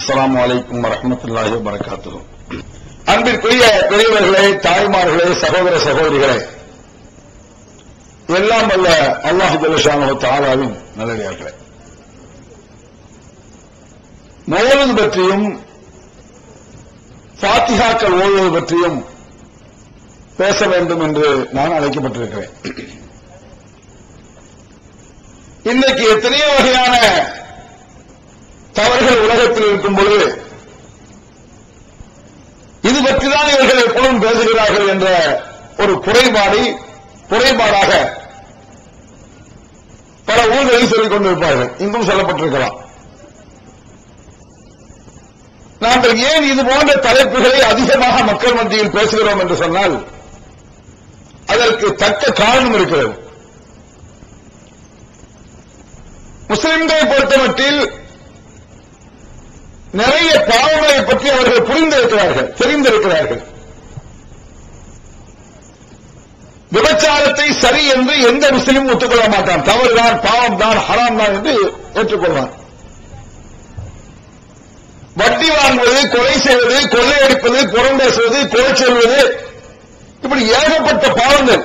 அஸ்ஸலாமு அலைக்கும் வரஹ்மத்துல்லாஹி வபரகாத்துஹு. அன்பிற்குரிய பெரியவர்களே, தாய்மார்களே, சகோதர சகோதரிகளே, எல்லாம் வல்ல அல்லாஹ் ஜல்ல ஷானஹு தஆலாவின் நல்லடியார்களே, மௌலித் பற்றியும் ஃபாத்திஹாக்கள் ஓதுவது பற்றியும் பேச வேண்டும் என்று நான் அழைக்கப்பட்டிருக்கிறேன். இன்றைக்கு எத்தனையோ வகையான தவறுகள் உலகத்தில் இருக்கும் பொழுது இது பற்றிதான் இவர்கள் எப்பொழுதும் பேசுகிறார்கள் என்ற ஒரு குறைபாடாக பல ஊர்களில் சொல்லிக் கொண்டிருப்பார்கள். இங்கும் சொல்லப்பட்டிருக்கலாம். நாங்கள் ஏன் இது போன்ற தலைப்புகளை அதிகமாக மக்கள் மத்தியில் பேசுகிறோம் என்று சொன்னால் அதற்கு தக்க காரணம் இருக்கிறது. முஸ்லிம்களை பொறுத்தமட்டில் நிறைய பாவங்களை பற்றி அவர்கள் புரிந்திருக்கிறார்கள், தெரிந்திருக்கிறார்கள். விபச்சாரத்தை சரி என்று எந்த முஸ்லிமும் ஒத்துக்கொள்ள மாட்டான். தவறுதான், பாவம் தான், ஹராம் தான் என்று ஏற்றுக்கொள்வான். வட்டி வாங்குவது, கொலை செய்வது, கொள்ளையடிப்பது, புறம் பேசுவது, கொலை சொல்வது, இப்படி ஏகப்பட்ட பாவங்கள்,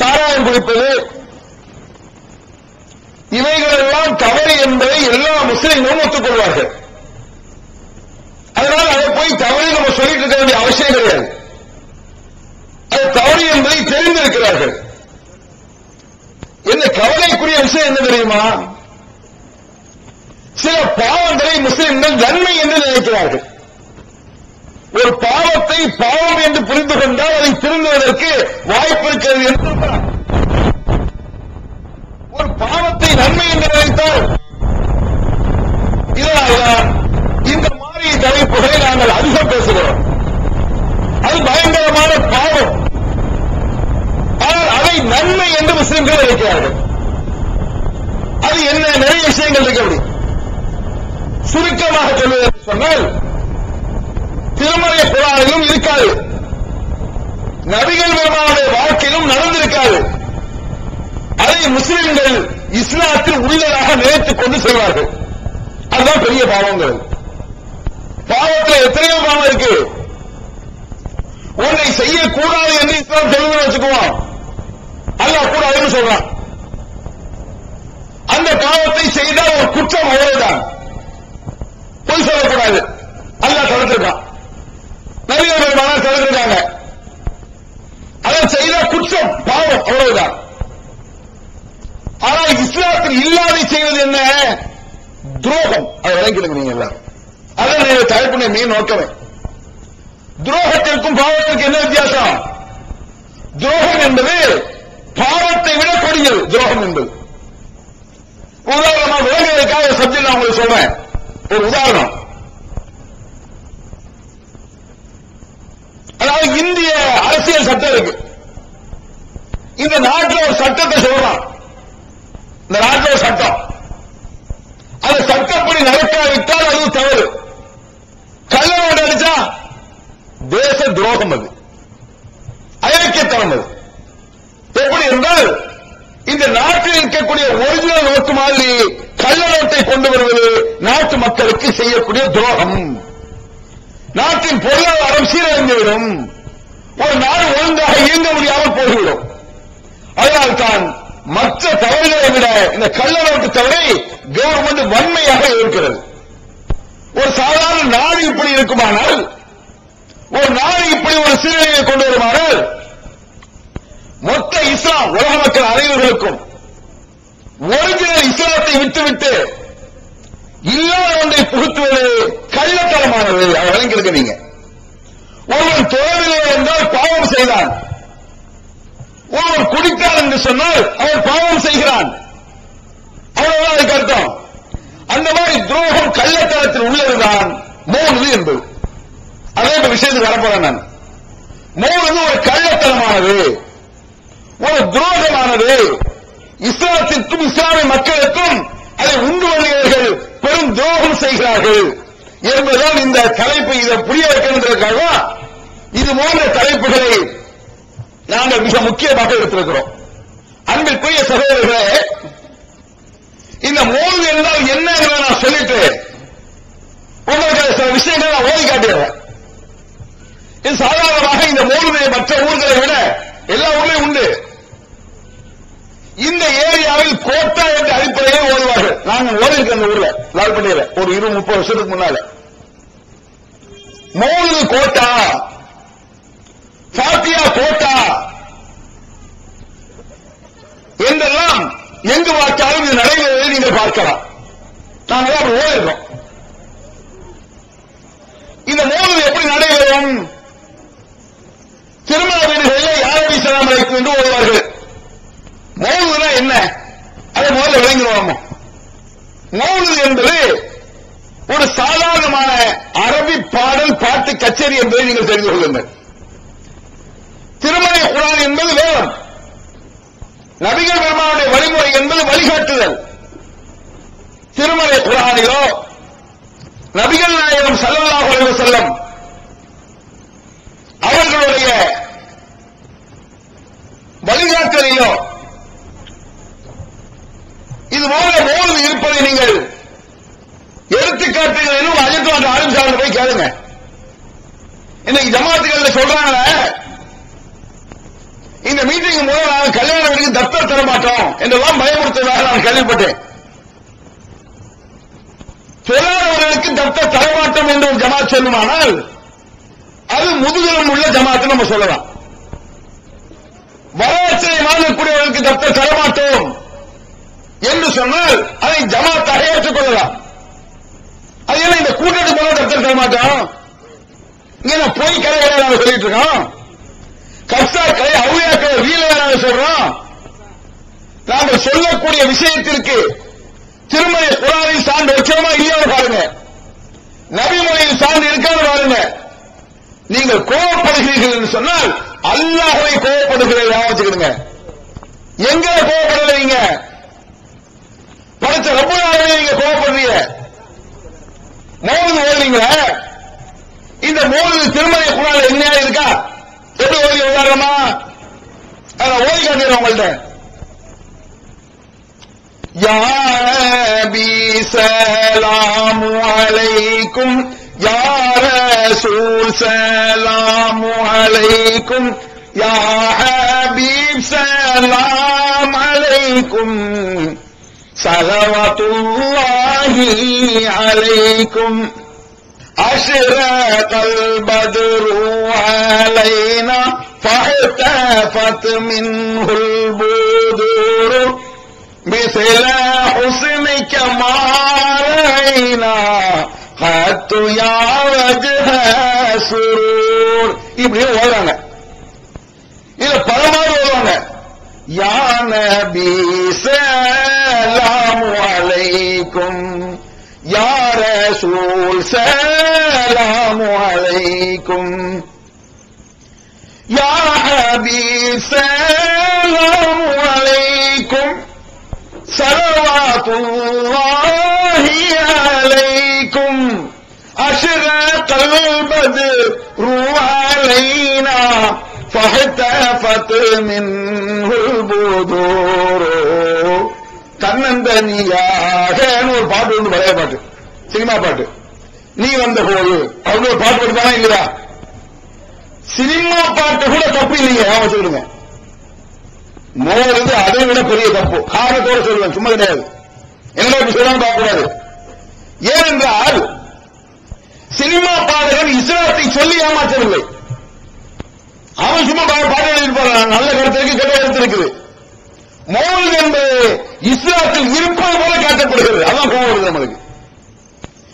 சாராயம் குடிப்பது, இவைகளெல்லாம் தவறு என்பதை எல்லா முஸ்லிம்களும் ஒத்துக்கொள்வார்கள். அதனால் அதை போய் தவறு நம்ம சொல்லிட்டு இருக்க வேண்டிய அவசியம் கிடையாது. அது தவறு என்பதை தெரிந்திருக்கிறார்கள். என்ன கவலைக்குரிய விஷயம் என்ன தெரியுமா? சில பாவங்களை முஸ்லிம்கள் நன்மை என்று நினைக்கிறார்கள். ஒரு பாவத்தை பாவம் என்று புரிந்து கொண்டால் அதை திருந்துவதற்கு வாய்ப்பு இருக்கிறது என்று ஒரு பாவத்தை நன்மை என்று நினைத்தால் இதனால்தான் இந்த மாதிரி தலைப்புகளை நாங்கள் அதிகம் பேசுகிறோம். அது பயங்கரமான பாவம். ஆனால் அதை நன்மை என்று முஸ்லிம்கள் நினைக்கிறார்கள். அது என்ன? நிறைய விஷயங்கள் இருக்கு. அப்படி சுருக்கமாக சொல்வதற்கு சொன்னால் திருமறை குர்ஆனிலும் இருக்காது, நபிகள் பெருமானுடைய வாழ்க்கையிலும் நடந்திருக்காது. அதை முஸ்லிம்கள் இஸ்லாத்தில் உள்ளதாக நினைத்துக் கொண்டு செய்வார்கள். அதுதான் பெரிய பாவங்கள். பாவத்தில் எத்தனையோ பாவம் இருக்கு. ஒன்றை செய்யக்கூடாது என்று இஸ்லாம் சொல்லுன்னு வச்சுக்குவோம், அல்லாஹ் கூடாதுன்னு சொல்றான். அந்த பாவத்தை செய்தால் ஒரு குற்றம் அவ்வளவுதான். பொய் சொல்லக்கூடாது, அல்லாஹ் தடுத்திருக்கான், நபிகள் பெருமானார் தடுத்திருக்காங்க. அதை செய்தால் குற்றம், பாவம், அவ்வளவுதான். ஆனால் இஸ்லாத்தில் இல்லாத செய்வது என்ன? துரோகம். அதை விளங்கிடுங்க நீங்க எல்லாரும். அதான் தலைப்புடைய மெயின் நோக்கமே. துரோகத்திற்கும் பாவத்திற்கும் என்ன வித்தியாசம்? துரோகம் என்பது பாவத்தை விட கொடியது. துரோகம் என்பது உதாரணமாக விளங்குவதற்காக சப்ஜெக்ட் நான் உங்களுக்கு சொல்றேன். ஒரு உதாரணம். அதாவது இந்திய அரசியல் சட்டம் இருக்கு. இந்த நாட்டில் ஒரு சட்டத்தை சொல்றான். இந்த நாட்டில் ஒரு சட்டம், அந்த சட்டப்படி நடக்காவிட்டால் அது தவறு. கள்ளநோட்டு அடிச்சா தேச துரோகம், அது அயோக்கியத்தனம். அது எப்படி என்றால் இந்த நாட்டில் இருக்கக்கூடிய ஒரிஜினல் நோட்டு மாதிரி கள்ள நோட்டை கொண்டு வருவது நாட்டு மக்களுக்கு செய்யக்கூடிய துரோகம். நாட்டின் பொருளாதாரம் சீரழிந்துவிடும், ஒரு நாடு ஒழுங்காக இயங்க முடியாமல் போய்விடும். அதனால்தான் மற்ற தவறுகளை விட இந்த கள்ள நோட்டு தவறை கவர்மெண்ட் வன்மையாக இருக்கிறது. ஒரு சாதாரண நாடு இப்படி இருக்குமானால், ஒரு நாடு இப்படி ஒரு சீரழிவை கொண்டு வருமானால், மொத்த இஸ்லாம் உலக மக்கள் அனைவர்களுக்கும் ஒரிஜினல் இஸ்லாத்தை விட்டுவிட்டு இல்லாத ஒன்றை புகுத்துவது கள்ளத்தனமானது. அதை வழங்கியிருக்க நீங்க. ஒருவன் தொழிலே என்றால் பாவம் செய்தான், ஒருவன் குடித்தான் என்று சொன்னால் அவன் பாவம் செய்கிறான். அவ்வளவுதான் அதுக்கு அர்த்தம். அந்த மாதிரி துரோகம் கள்ளத்தனத்தில் உள்ளதுதான் மௌலிது என்பது. அதே விஷயத்துக்கு வரப்போறேன் நான். மௌலிது ஒரு கள்ளத்தனமானது, ஒரு துரோகமானது. இஸ்லாத்திற்கும் இஸ்லாமிய மக்களுக்கும் அதை உண்டு வருகிறவர்கள் பெரும் துரோகம் செய்கிறார்கள் என்பதுதான் இந்த தலைப்பு. இதை புரிய வைக்கிறதுக்காக இது போன்ற தலைப்புகளை நாங்கள் மிக முக்கியமாக எடுத்திருக்கிறோம். அன்பிற்குரிய சகோதரர்களே, இந்த மௌலிது என்றால் என்ன நான் சொல்லிட்டு உங்களுக்கு விஷயங்களை நான் ஓதி காட்டுகிறேன். இது சாதாரணமாக இந்த மௌலிதை மற்ற ஊர்களை விட எல்லா ஊர்லயும் உண்டு. இந்த ஏரியாவில் கோட்டா என்ற அடிப்படையில் ஓதுவார்கள். நாங்கள் ஓடிருக்க அந்த ஊர்ல லால்பட்டியில ஒரு 20-30 வருஷத்துக்கு முன்னால மௌலிது கோட்டா, ஃபாத்தியா கோட்டா என்றெல்லாம் எங்கு பார்த்தாலும் இது நடைபெறுவதை நீங்கள் பார்க்கலாம். நாங்கள் அப்படி ஓடிருக்கோம். இந்த மௌலிது எப்படி நடைபெறும்? திருமண வீடுகளில் யாரடி சலாம் அலைக்கும் என்று ஓடுவார்கள். மௌலிதுனா என்ன? அதை முதல்ல விளங்கிடுவாங்க. மௌலிது என்பது ஒரு சாதாரணமான அரபி பாடல் பாட்டு கச்சேரி என்பதை நீங்கள் தெரிந்து கொள்ளுங்கள். திருமறை குர்ஆன் என்பது வேதம், நபிகள் பெருமானுடைய வழிமுறை என்பது வழிகாட்டுதல். திருமறை குர்ஆனிலோ நபிகள் நாயகம் ஸல்லல்லாஹு அலைஹி வஸல்லம் அவர்களுடைய வழிகாட்டலிலோ இது போல மௌலிது இருப்பதை நீங்கள் எடுத்துக்காட்டுகள் எனும் அஜித் என்ற ஆலிம் சாஹிப் போய் கேளுங்க. இன்னைக்கு ஜமாத்துகள் சொல்றாங்க, இந்த மீட்டிங் மூலம் நாங்கள் கல்யாண வீட்டுக்கு தத்தம் தர மாட்டோம் என்றெல்லாம் பயமுறுத்துவதாக நான் கேள்விப்பட்டேன். தொழிலாளர்களுக்கு தத்தம் தர மாட்டோம் என்று ஒரு ஜமாத் சொல்லுமானால் அது முதுகலம் உள்ள ஜமாத்து நம்ம சொல்லலாம். வரலாற்றை வாழக்கூடியவர்களுக்கு தத்தம் தர மாட்டோம் என்று சொன்னால் அதை ஜமாத்தாக ஏற்றுக்கொள்ளலாம். அது என்ன இந்த கூட்டத்துக்கு போல தத்தம் தர மாட்டோம், இங்க போய் கலைகளை நாங்கள் சொல்லிட்டு இருக்கோம், கர்த்தாக்களை அவுளியாக்களை வீரராக சொல்றோம். நாங்கள் சொல்லக்கூடிய விஷயத்திற்கு திருமறை குர்ஆனில் சான்று வைக்கிறோமா இல்லையா பாருங்க, நபிமொழியில் சான்று இருக்காது பாருங்க. நீங்கள் கோபப்படுகிறீர்கள் என்று சொன்னால் அல்லாஹ்வை கோபப்படுகிறீர்கள் வச்சுக்கிடுங்க. எங்களை கோபப்படலைங்க, படைச்ச ரப்பல் ஆலமீனை நீங்க கோபப்படுறீங்க. மௌலிது ஓதுறீங்களா? இந்த மௌலிது திருமறை குர்ஆனில் என்ன இருக்கா? எப்படி ஓதி உதாரணமா அதை ஓதி காட்டுறேன் உங்கள்ட்ட. யா நபி ஸலாமு அலைக்கும், யா ரசூல் ஸலாமு அலைக்கும், யா ஹபீப் ஸலாம் அலைக்கும், ஸலவாத்துல்லாஹி அலைக்கும். أشرق البدر علينا فاحتفت منه البدور مثل حسنك ما رأينا قط يا وجه سرور. இப்படி ஓடுறாங்க. இத பலமாறு ஓடுவாங்க. யா நபி ஸலாமு அலைக்கும், யா ரசூல் ஸலாமு அலைக்கும், யா ஹபீப் ஸலாமு அலைக்கும், ஸலவாத்துல்லாஹி அலைக்கும். அஷ்ரகல் பத்ரு அலைனா ஃபஹ்தஃபத் மின்ஹுல் புதூர். தன்னந்தனியாக ஒரு பாட்டு உண்டு, பழைய பாட்டு, சினிமா பாட்டு. நீ வந்த போது அவங்க ஒரு பாட்டு படிப்பானா இல்லையா? சினிமா பாட்டு கூட தப்பு இல்லைங்க, வச்சுக்கிடுங்க. மோருது அதை விட பெரிய தப்பு. காரணத்தோடு சொல்லுவேன், சும்மா கிடையாது. என்ன சொல்லாம பார்க்க கூடாது. ஏனென்றால் சினிமா பாடகன் இஸ்லாத்தை சொல்லி ஏமாற்றவில்லை. அவன் சும்மா பாட்டு எழுதிட்டு போறான். நல்ல கருத்து இருக்கு, கெட்ட கருத்து இருக்குது. மௌலிது என்பது இஸ்லாத்தில் இருப்பது போல காட்டப்படுகிறது. அதான் கோபம் வருது நம்மளுக்கு.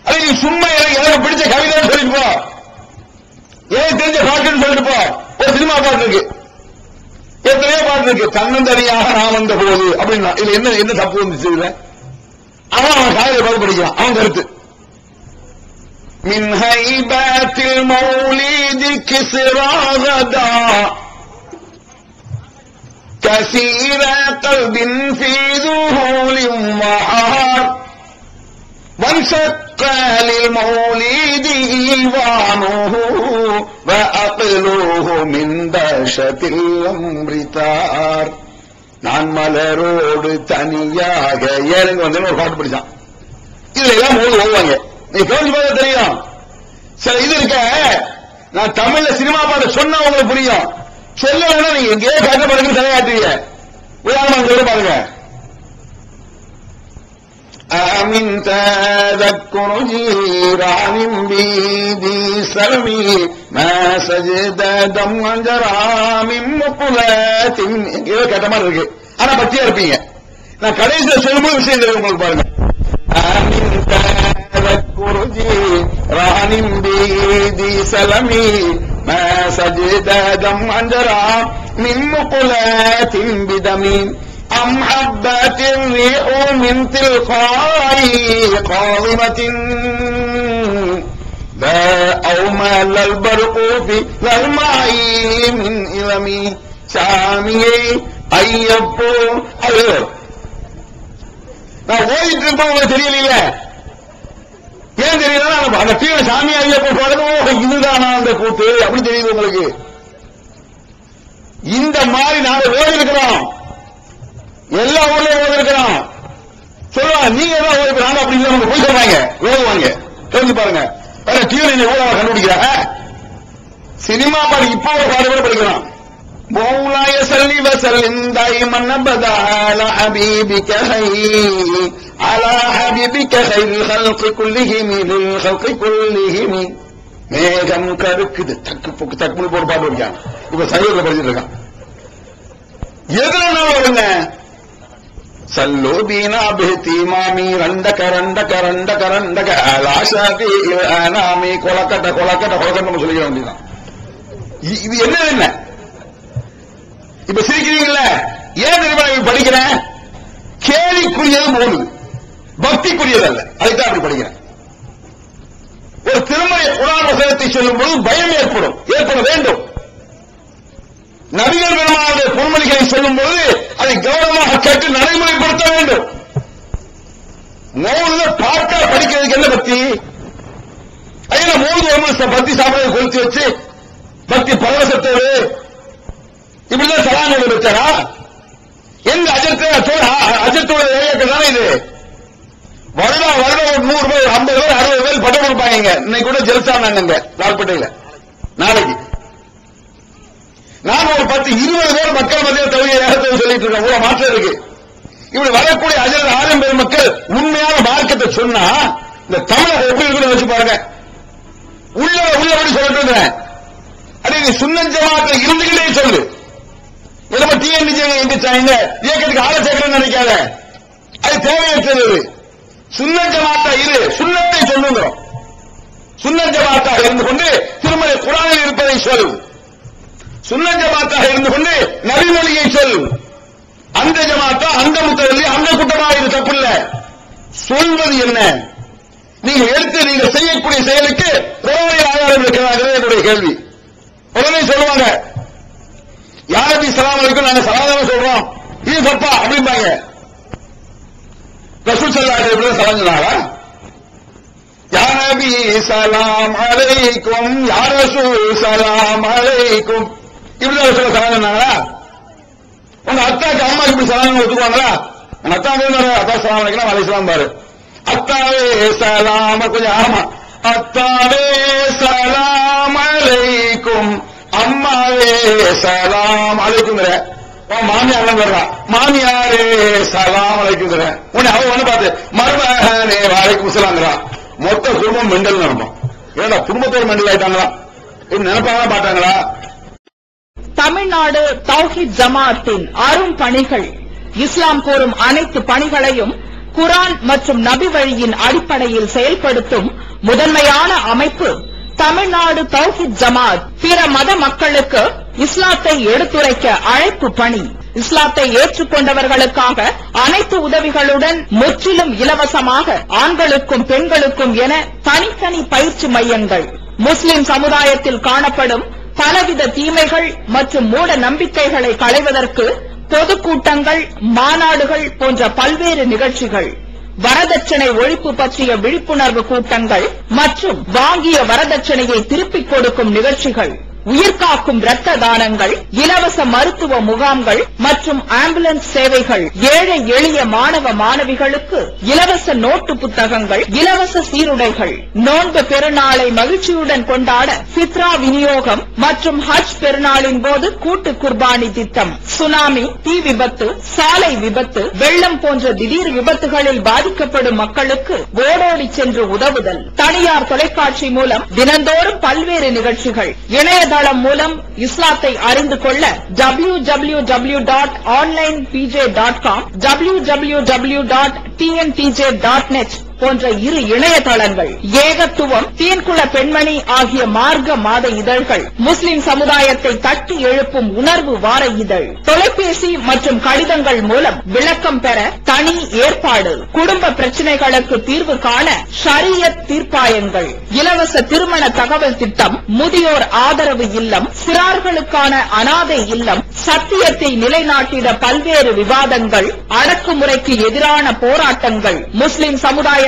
அது நீ சும்மா எனக்கு பிடிச்ச கவிதை சொல்லிட்டு போ, எனக்கு தெரிஞ்ச பாட்டுன்னு சொல்லிட்டு போ. ஒரு சினிமா பாட்டு இருக்கு, எத்தனையோ பாட்டு இருக்கு. தன்னந்தனியாக நான் வந்த போது அப்படின்னா இதுல என்ன தப்பு வந்துச்சு? இதுல அவன் காலையில பார்த்து படிக்கிறான், அவன் கருத்து. மின் ஹைபத்தில் மௌலிதி கிஸ்ரா கதா كثير قلب في ذهول وعار وانشق للمولد إيوانه وأقلوه من دهشة الأمر تار. நான் மலரோடு தனியாக ஏழுங்க வந்து ஒரு பாட்டு படிச்சான். இதுல எல்லாம் மூணு ஓடுவாங்க. நீ கேள்வி பார்க்க தெரியும். சில இது இருக்க, நான் தமிழ்ல சினிமா பாட்டு சொன்னா உங்களுக்கு புரியும், சொல்லலைன்னா நீங்க எங்கேயோ கட்டப்படுங்க தலையாட்டுவீங்க. உதாரணம் சொல்ல பாருங்க. أمن تذكر جيران بيدي سلمي ما سجد دم جرى من مقلات கேட்ட மாதிரி இருக்கு. ஆனா பத்தியா இருப்பீங்க. நான் கடைசியில சொல்லும்போது விஷயம் தெரியும் உங்களுக்கு பாருங்க. أمن تذكر جيران بيدي سلمي ما سجد دم جرى من مقلات بدمي أم حبت الريح من تلقاء قاضمة ذا أومل البرق في الماء من إلمي சாமி ஐயப்போ. அது நான் ஓடிட்டு இருப்போம், உங்களுக்கு தெரியல. ஏன் தெரியல? அந்த கீழே சாமி ஐயப்போ பாடுறோம், இதுதானா அந்த கூத்து அப்படி தெரியுது உங்களுக்கு. இந்த மாதிரி நாங்க ஓடி இருக்கிறோம், எல்லா ஊர்லயும் ஓடிருக்கிறோம். சொல்லுவாங்க நீங்க தான் ஓடிக்கிறாங்க அப்படின்னு அவங்க போய் சொல்றாங்க, ஓடுவாங்க. தெரிஞ்சு பாருங்க. டியூன் ஊழல கண்டுபிடிக்கிறாங்க. சினிமா பாடு இப்போ ஒரு பாடு கூட படிக்கலாம். مولاي صل وسلم دائما ابدا على حبيبك خير على حبيبك خير الخلق كلهم للخلق كلهم. மேகம் கருக்குது, தக்கு பொக்கு தக்கு போட்டு பாட்டு படிக்காங்க. இப்ப சைவத்துல படிச்சுட்டு இருக்கான். எதுனா வருங்க சல்லோபீனா பிஹதி மாமி ரண்டக ரண்டக ரண்டக ரண்டக அலாஷாதி அனாமி கொலக்கட்ட கொலக்கட்ட கொலக்கட்ட சொல்லிக்க வேண்டியதான். இது என்ன? இப்ப சிரிக்கிறீங்கல்ல, ஏன் தெரியுமா படிக்கிறேன்? கேலிக்குரியது போகுது, பக்திக்குரியது அல்ல. அதுதான் அப்படி படிக்கிறேன். ஒரு திருமறை குர்ஆன் வசனத்தை சொல்லும் போது பயம் ஏற்பட வேண்டும். நபிகள் பெருமானுடைய பொன்மொழிகளை சொல்லும் போது அதை கௌரவமாக கேட்டு நடைமுறைப்படுத்த வேண்டும். மௌன பார்க்க படிக்கிறதுக்கு என்ன பக்தி? அதுல மௌன பக்தி சாப்பிட கொளுத்தி வச்சு பக்தி பரவசத்தோடு இப்படிதான் சலாங்களை வச்சாரா? எந்த அஜத்தோட தானே இது? வருடம் ஒரு 100 பேர் 50 பேர் 60 பேர் பட்டம் கொடுப்பாங்க. இன்னைக்கு கூட ஜெல்சானாங்க லால்பேட்டையில. நாளைக்கு நான் ஒரு 10-20 பேர் மக்கள் மத்திய தகுதியை சொல்லிட்டு இருக்கேன். இவ்வளவு மாற்றம் இருக்கு. இப்படி வரக்கூடிய அஜர் ஆளும் பெரும் மக்கள் உண்மையான மார்க்கத்தை சொன்னா இந்த தமிழகம் எப்படி இருக்குன்னு வச்சு பாருங்க. உள்ளபடி சொல்லிட்டு இருந்தேன். அதே நீ சுன்னத் ஜமாஅத்துல இருந்துகிட்டே சொல்லு. நம்ம டிஎன்பிசி இயக்கத்துக்கு ஆள சேர்க்கணும்னு நினைக்காத, அது தேவையற்றது. சுன்னத் ஜமாஅத்தா இரு, சுன்னத்தை சொல்லுங்க. சுன்னத் ஜமாஅத்தாக இருந்து கொண்டு திருமலை குர்ஆனில் இருப்பதை சொல். சுன்னத் ஜமாஅத்தாக இருந்து கொண்டு நபிமொழியை சொல். அந்த ஜமாஅத்தா, அந்த முத்தவல்லி, அந்த கூட்டமா இது தப்பு இல்ல. சொல்வது என்ன? நீங்க எடுத்து நீங்க செய்யக்கூடிய செயலுக்கு குர்ஆனில் ஆதாரம் இருக்கிறார்களே என்னுடைய கேள்வி. உடனே சொல்லுவாங்க, யா நபி ஸல்லல்லாஹு அலைஹி வஸல்லம் நாங்க சலாதான சொல்றோம், இது தப்பா அப்படிம்பாங்க. ரசூல் ஸல்லல்லாஹு அலைஹி வஸல்லம் சலாம் சொன்னாரா? யா நபி ஸலாம் அலைக்கும், யா ரசூல் ஸலாம் அலைக்கும், இப்படிதான் ரசூல் சலாம் சொன்னாங்களா? உங்க அத்தாக்கு அம்மாக்கு இப்படி சலாம் ஒத்துக்குவாங்களா? என் அத்தா அத்தா சலாம் அலைக்கலாம் அலைஹிஸ்ஸலாம் பாரு. அத்தாவே சலாம், கொஞ்சம் ஆமா, அத்தாவே சலாம் அலைக்கும், அம்மாவே சலாம் அலைக்குங்கிற. மாமியார் வர்றான், மாமியாரே சலாம் அலைக்குங்கிற. உன்னை அவன் ஒண்ணு பார்த்து மருமகனே அலைக்கும் சலாங்கிறான். மொத்த குடும்பம் மெண்டல் நடக்கும். ஏன்னா குடும்பத்தோட மெண்டல் ஆயிட்டாங்களா? நினைப்பாங்களா பாட்டாங்களா? தமிழ்நாடு தௌஹீத் ஜமாஅத்தின் அரும் பணிகள், இஸ்லாம் கூறும் அனைத்து பணிகளையும் குர்ஆன் மற்றும் நபி வழியின் அடிப்படையில் செயல்படுத்தும் முதன்மையான அமைப்பு தமிழ்நாடு தௌஹீத் ஜமாஅத். பிற மத மக்களுக்கு இஸ்லாத்தை எடுத்துரைக்க அழைப்பு பணி. இஸ்லாத்தை ஏற்றுக்கொண்டவர்களுக்காக அனைத்து உதவிகளுடன் முற்றிலும் இலவசமாக ஆண்களுக்கும் பெண்களுக்கும் என தனித்தனி பயிற்சி மையங்கள். முஸ்லிம் சமுதாயத்தில் காணப்படும் பலவித தீமைகள் மற்றும் மூட நம்பிக்கைகளை களைவதற்கு பொதுக்கூட்டங்கள், மாநாடுகள் போன்ற பல்வேறு நிகழ்ச்சிகள், வரதட்சணை ஒழிப்பு பற்றிய விழிப்புணர்வு கூட்டங்கள் மற்றும் வாங்கிய வரதட்சணையை திருப்பிக் கொடுக்கும் நிகழ்ச்சிகள், உயிர்காக்கும் இரத்த தானங்கள், இலவச மருத்துவ முகாம்கள் மற்றும் ஆம்புலன்ஸ் சேவைகள், ஏழை எளிய மாணவ மாணவிகளுக்கு இலவச நோட்டு புத்தகங்கள், இலவச சீருடைகள், நோன்பு பெருநாளை மகிழ்ச்சியுடன் கொண்டாட ஃபித்ரா விநியோகம் மற்றும் ஹஜ் பெருநாளின் போது கூட்டு குர்பானி திட்டம், சுனாமி, தீ விபத்து, சாலை விபத்து, வெள்ளம் போன்ற திடீர் விபத்துகளில் பாதிக்கப்படும் மக்களுக்கு ஓடோடி சென்று உதவுதல், தனியார் தொலைக்காட்சி மூலம் தினந்தோறும் பல்வேறு நிகழ்ச்சிகள், இணையதளம் மூலம் இஸ்லாத்தை அறிந்து கொள்ள www.onlinepj.com, www.tntj.net போன்ற இரு இணையதளங்கள், ஏகத்துவம், தீன்குல பெண்மணி ஆகிய மார்க்க மாத இதழ்கள், முஸ்லிம் சமுதாயத்தை தட்டி எழுப்பும் உணர்வு வார இதழ், தொலைபேசி மற்றும் கடிதங்கள் மூலம் விளக்கம் பெற தனி ஏற்பாடு, குடும்ப பிரச்சினைகளுக்கு தீர்வு காண ஷரியத் தீர்ப்பாயங்கள், இலவச திருமண தகவல் திட்டம், முதியோர் ஆதரவு இல்லம், சிறார்களுக்கான அனாதை இல்லம், சத்தியத்தை நிலைநாட்டிட பல்வேறு விவாதங்கள், அடக்குமுறைக்கு எதிரான போராட்டங்கள், முஸ்லிம் சமுதாயத்திற்கு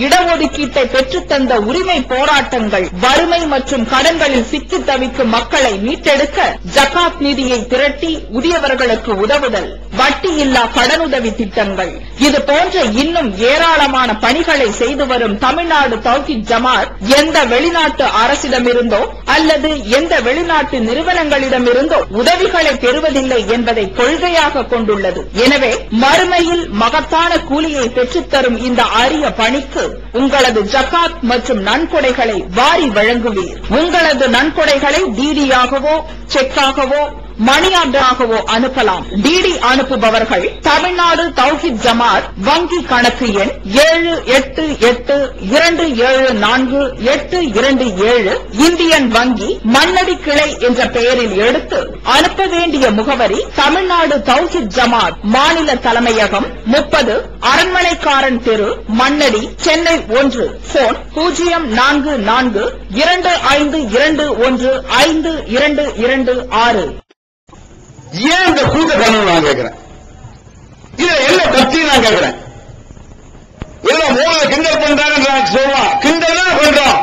இடஒதுக்கீட்டை பெற்றுத்தந்த உரிமை போராட்டங்கள், வறுமை மற்றும் கடன்களில் சிக்கி தவிக்கும் மக்களை மீட்டெடுக்க ஜகாத் நிதியை திரட்டி உரியவர்களுக்கு உதவுதல், வட்டியில்லா கடனுதவி திட்டங்கள், இது போன்ற இன்னும் ஏராளமான பணிகளை செய்து வரும் தமிழ்நாடு தௌஹீத் ஜமாத் எந்த வெளிநாட்டு அரசிடமிருந்தோ அல்லது எந்த வெளிநாட்டு நிறுவனங்களிடமிருந்தோ உதவிகளை பெறுவதில்லை என்பதை கொள்கையாக கொண்டுள்ளது. எனவே மறுமையில் மகத்தான கூலியை பெற்றுத்தரும் இந்த அரிய பணிக்கு உங்களது ஜகாத் மற்றும் நன்கொடைகளை வாரி வழங்குவீர். உங்களது நன்கொடைகளை டிடியாகவோ செக்காகவோ மணி ஆர்டராகவோ அனுப்பலாம். டிடி அனுப்புபவர்கள் தமிழ்நாடு தௌஹீத் ஜமாத் வங்கி கணக்கு எண் 7882748827 இந்தியன் வங்கி மண்ணடி கிளை என்ற பெயரில் எடுத்து அனுப்ப வேண்டிய முகவரி தமிழ்நாடு தௌஹீத் ஜமாத் மாநில தலைமையகம் 30 அரண்மனைக்காரன் தெரு மண்ணடி சென்னை 1. போன் 044252152226. ஏன் இந்த கூட்ட காரணம் நான் கேட்கிறேன். இதை என்ன பத்தி நான் கேட்கிறேன். எல்லாம் மூல கிண்டல் பண்றாங்க சொல்லுவான். கிண்டல் தான் பண்றோம்.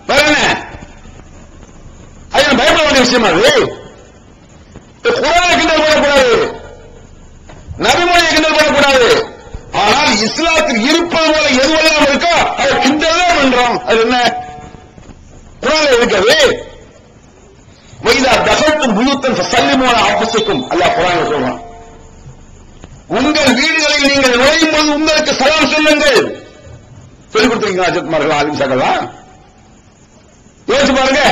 வேற என்ன? அது பயப்பட வேண்டிய விஷயமா அது? குரானை கிண்டல் பண்ணக்கூடாது, நபிமொழியை கிண்டல் பண்ணக்கூடாது. ஆனால் இஸ்லாத்தில் இருப்பது போல எதுவெல்லாம் இருக்கோ அதை கிண்டல் தான் பண்றோம். அது என்ன? குரான்ல இருக்காது. வைதா தகத்தும் புயூத்தன் சல்லிமோன ஆபத்துக்கும் அல்லாஹ் குர்ஆனில் சொல்றான். உங்கள் வீடுகளில் நீங்கள் நுழையும் போது உங்களுக்கு சலாம் சொல்லுங்கள். சொல்லிக் கொடுத்துருக்கீங்களா அஜத்மார்கள் ஆலிம் சகலா? யோசிச்சு பாருங்க.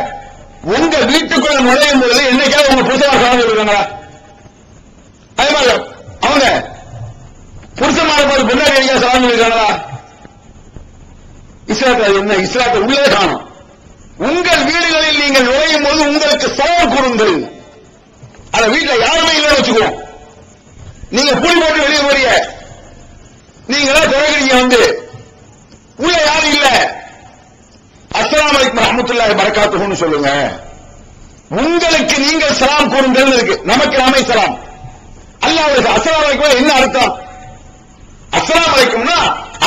உங்க வீட்டுக்குள்ள நுழையும் போது என்னைக்காவது உங்க புருஷமா சலாம் சொல்லிருக்காங்களா? அதே மாதிரி அவங்க புருஷமான போது பொண்டாடி அடிக்க சலாம் சொல்லிருக்காங்களா? இஸ்லாத்தில் அது என்ன? இஸ்லாத்தில் உள்ளே காணும். உங்கள் வீடுகளில் நீங்கள் நுழையும் போது உங்களுக்கு சலாம் கூறுங்கள். அந்த வீட்டில் யாருமே இல்லைன்னு வச்சுக்குவோம். நீங்க புலி போட்டு வெளியே போறீங்க, நீங்களா தொடங்குறீங்க, வந்து உள்ள யாரும் இல்ல, அஸ்ஸலாமு அலைக்கும் ரஹ்மத்துல்லாஹி பரக்காத்துஹுன்னு சொல்லுங்க. உங்களுக்கு நீங்கள் சலாம் கூறுங்கள் இருக்கு. நமக்கு நாமே சலாம். அல்லாஹ்வுக்கு அஸ்ஸலாமு அலைக்கும் என்ன அர்த்தம்? அஸ்ஸலாமு அலைக்கும்னா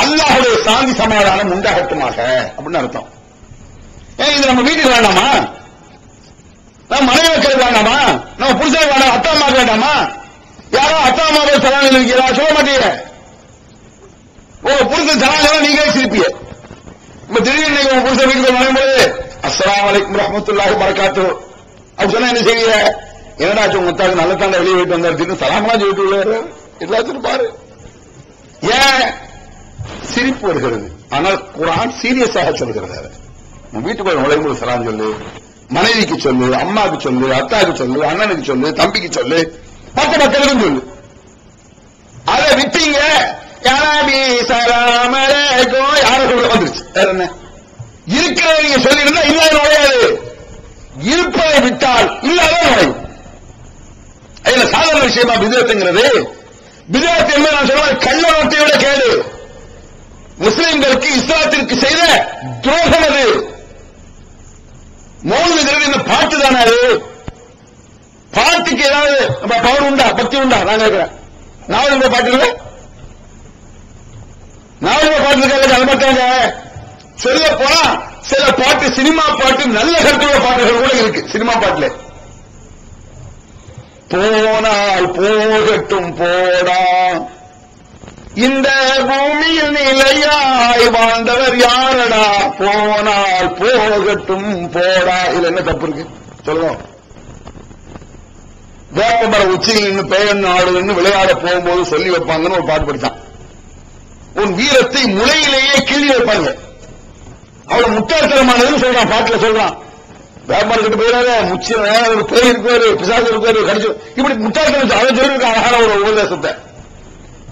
அல்லாஹ்வுடைய சாந்தி சமாதானம் உண்டாகட்டுமாக அப்படின்னு அர்த்தம். இது நம்ம வீட்டுக்கு வேண்டாமா? நம்ம மனைவி வைக்கிறது வேண்டாமா? நம்ம புருஷனுக்கு வேண்டாம், அத்தா அம்மாவுக்கு வேண்டாமா? யாரோ அத்தா அம்மாவை சலாம் இருக்கிறா சொல்ல மாட்டீங்க. புருஷன் சலாம் நீங்களே சிரிப்பீங்க. இப்ப திடீர்னு உங்க புருஷன் வீட்டுக்கு வரும்போது அஸ்ஸலாமு அலைக்கும் ரஹ்மத்துல்லாஹி பரக்காத்துஹு அப்படி சொன்னா என்ன செய்வீங்க? என்னடா உங்க முத்தாக்கு நல்ல தாண்ட வெளியே போயிட்டு வந்தாரு, சலாமெல்லாம் சொல்லிட்டு உள்ளாரு எல்லாத்தையும் பாரு. ஏன் சிரிப்பு வருகிறது? ஆனால் குர்ஆன் சீரியஸாக சொல்கிறது. வீட்டுக்குள்ள நுழையும்போது சலாம் சொல்லு, மனைவிக்கு சொல்லு, அம்மாவுக்கு சொல்லு, அத்தாவுக்கு சொல்லு, அண்ணனுக்கு சொல்லு, தம்பிக்கு சொல்லு, மற்ற மக்களுக்கும் சொல்லு. அதை விட்டீங்க யார சொல்ல வந்துருச்சு. வேற என்ன? இருக்கிறத நீங்க சொல்லிருந்தா இல்லாத நுழையாது. இருப்பதை விட்டால் இல்லாத நுழையும். அதுல சாதாரண விஷயமா பிதஅத்துங்கிறது? பிதஅத் என்பது நான் சொல்லுவேன் கள்ளநோட்டை விட கேடு. முஸ்லிம்களுக்கு இஸ்லாத்திற்கு செய்த துரோகம் அது. மௌனங்கிறது என்ன பாட்டு தானே? அது பாட்டுக்கு ஏதாவது பவர் உண்டா, பக்தி உண்டா? நான் கேட்கிறேன். நாவல் பாட்டு இல்லை, நாவல் பாட்டு இருக்காங்க. அது மட்டும் சொல்ல போனா சில பாட்டு சினிமா பாட்டு நல்ல கருத்துள்ள பாட்டுகள் கூட இருக்கு சினிமா பாட்டுல. போனால் போகட்டும் போடா, இந்த பூமியில் நிலையாய் வாழ்ந்தவர் யாரடா, போனால் போகட்டும் போடா. இதுல என்ன தப்பு இருக்கு சொல்லுங்க? வேப்பமர உச்சியில் நின்று பேயன் ஆடுன்னு விளையாட போகும்போது சொல்லி வைப்பாங்கன்னு ஒரு பாட்டு படித்தான். உன் வீரத்தை முளையிலேயே கிள்ளி வைப்பாங்க. அவ்வளவு முட்டாள்தனமானதுன்னு சொல்றான், பாட்டுல சொல்றான். வேப்பமரம் கிட்ட போயிடாத, முச்சி ஒரு பேய் இருப்பாரு, பிசாசு இருப்பாரு, கடிச்சு இப்படி முட்டாள்தனம் அதை சொல்லிருக்க அழகான ஒரு உபதேசத்தை.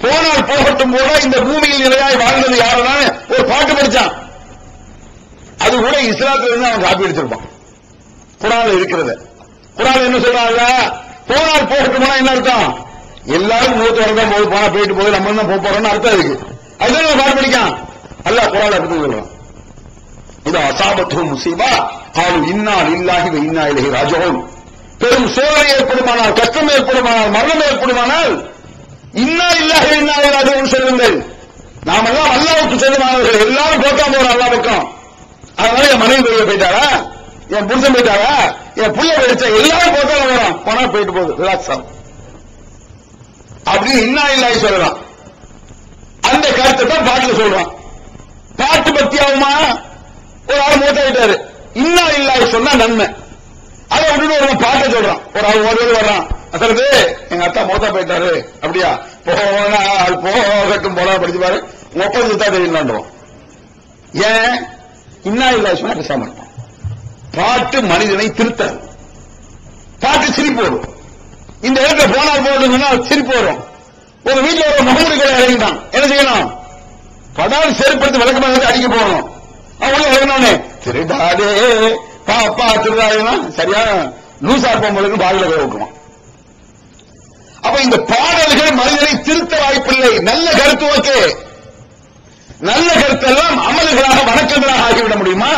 போனால் போகட்டும் போட இந்த பூமியில் நிலையாய் வாழ்ந்தது யாருன்னா ஒரு பாட்டு படிச்சான். அது கூட இஸ்லாத்துல இருந்து அவன் காப்பி அடிச்சிருப்பான். குர்ஆன்ல இருக்கிறது. குர்ஆன்ல என்ன சொல்றாங்க? போனால் போகட்டும் என்ன அர்த்தம்? எல்லாரும் மூத்த வரதான் போது போனா போயிட்டு போது நம்ம தான் போறோம்னு அர்த்தம் இருக்கு. அதுதான் பாட்டு படிக்கான். அல்லாஹ் குர்ஆன்ல அப்படி சொல்றான். இது அசாபத்து முசீபா காலு இன்னா லில்லாஹி வ இன்னா இலைஹி ராஜிஊன். பெரும் சோதனை ஏற்படுமானால், கஷ்டம் ஏற்படுமானால், மரணம் ஏற்படுமானால் இன்னா லில்லாஹி வ இன்னா இலைஹி ராஜிஊன் சொல்லுங்கள். நாம எல்லாம் அல்லாஹ்வுக்கு சொந்தமானவர்கள். எல்லாரும் போட்டா போறோம் அல்லாஹ் பக்கம். அதனால என் மனைவி வெளியே போயிட்டாரா, என் புருஷன் போயிட்டாரா, என் புள்ள போயிடுச்சா, எல்லாரும் போட்டா வரோம், பணம் போயிட்டு போகுது, ரிலாக்ஸ் ஆகும் அப்படின்னு இன்னா லில்லாஹி சொல்லலாம். அந்த கருத்தை தான் பாட்டுல சொல்றான். பாட்டு பத்தி ஆகுமா? ஒரு ஆள் மூத்தாயிட்டாரு, இன்னா லில்லாஹி சொன்னா நன்மை. அதை விட்டுட்டு ஒரு பாட்டை சொல்றான். ஒரு ஆள் ஒரு வர்றான், அசலுக்கு எங்க அத்தா மூத்தா போயிட்டாரு, அப்படியா, போனால் போகட்டும் போல படிச்சு பாரு, ஒப்பந்தம் தான் தெரியலான்றோம். ஏன் இன்னா லில்லாஹி சொன்னா பேசாம இருப்பான். பாட்டு மனிதனை திருத்தாது. பாட்டு சிரிப்பு வரும். இந்த இடத்துல போனால் போகட்டும்னா சிரிப்பு வரும். ஒரு வீட்டுல ஒரு முகமது கடை இறங்கிட்டான், என்ன செய்யணும்? படால் செருப்படுத்தி விளக்கமாக அடிக்க போகணும். அவங்களே இறங்கினோடனே திருடாதே பாப்பா திருடாதுன்னா சரியான லூசா பொம்பளுக்கு பாடல போய் வைக்குமா. அப்ப இந்த பாடல்கள் மனிதனை திருத்த வாய்ப்பில்லை. நல்ல கருத்து ஓகே, நல்ல கருத்தெல்லாம் அமல்களாக வணக்கங்களாக ஆகிவிட முடியுமா?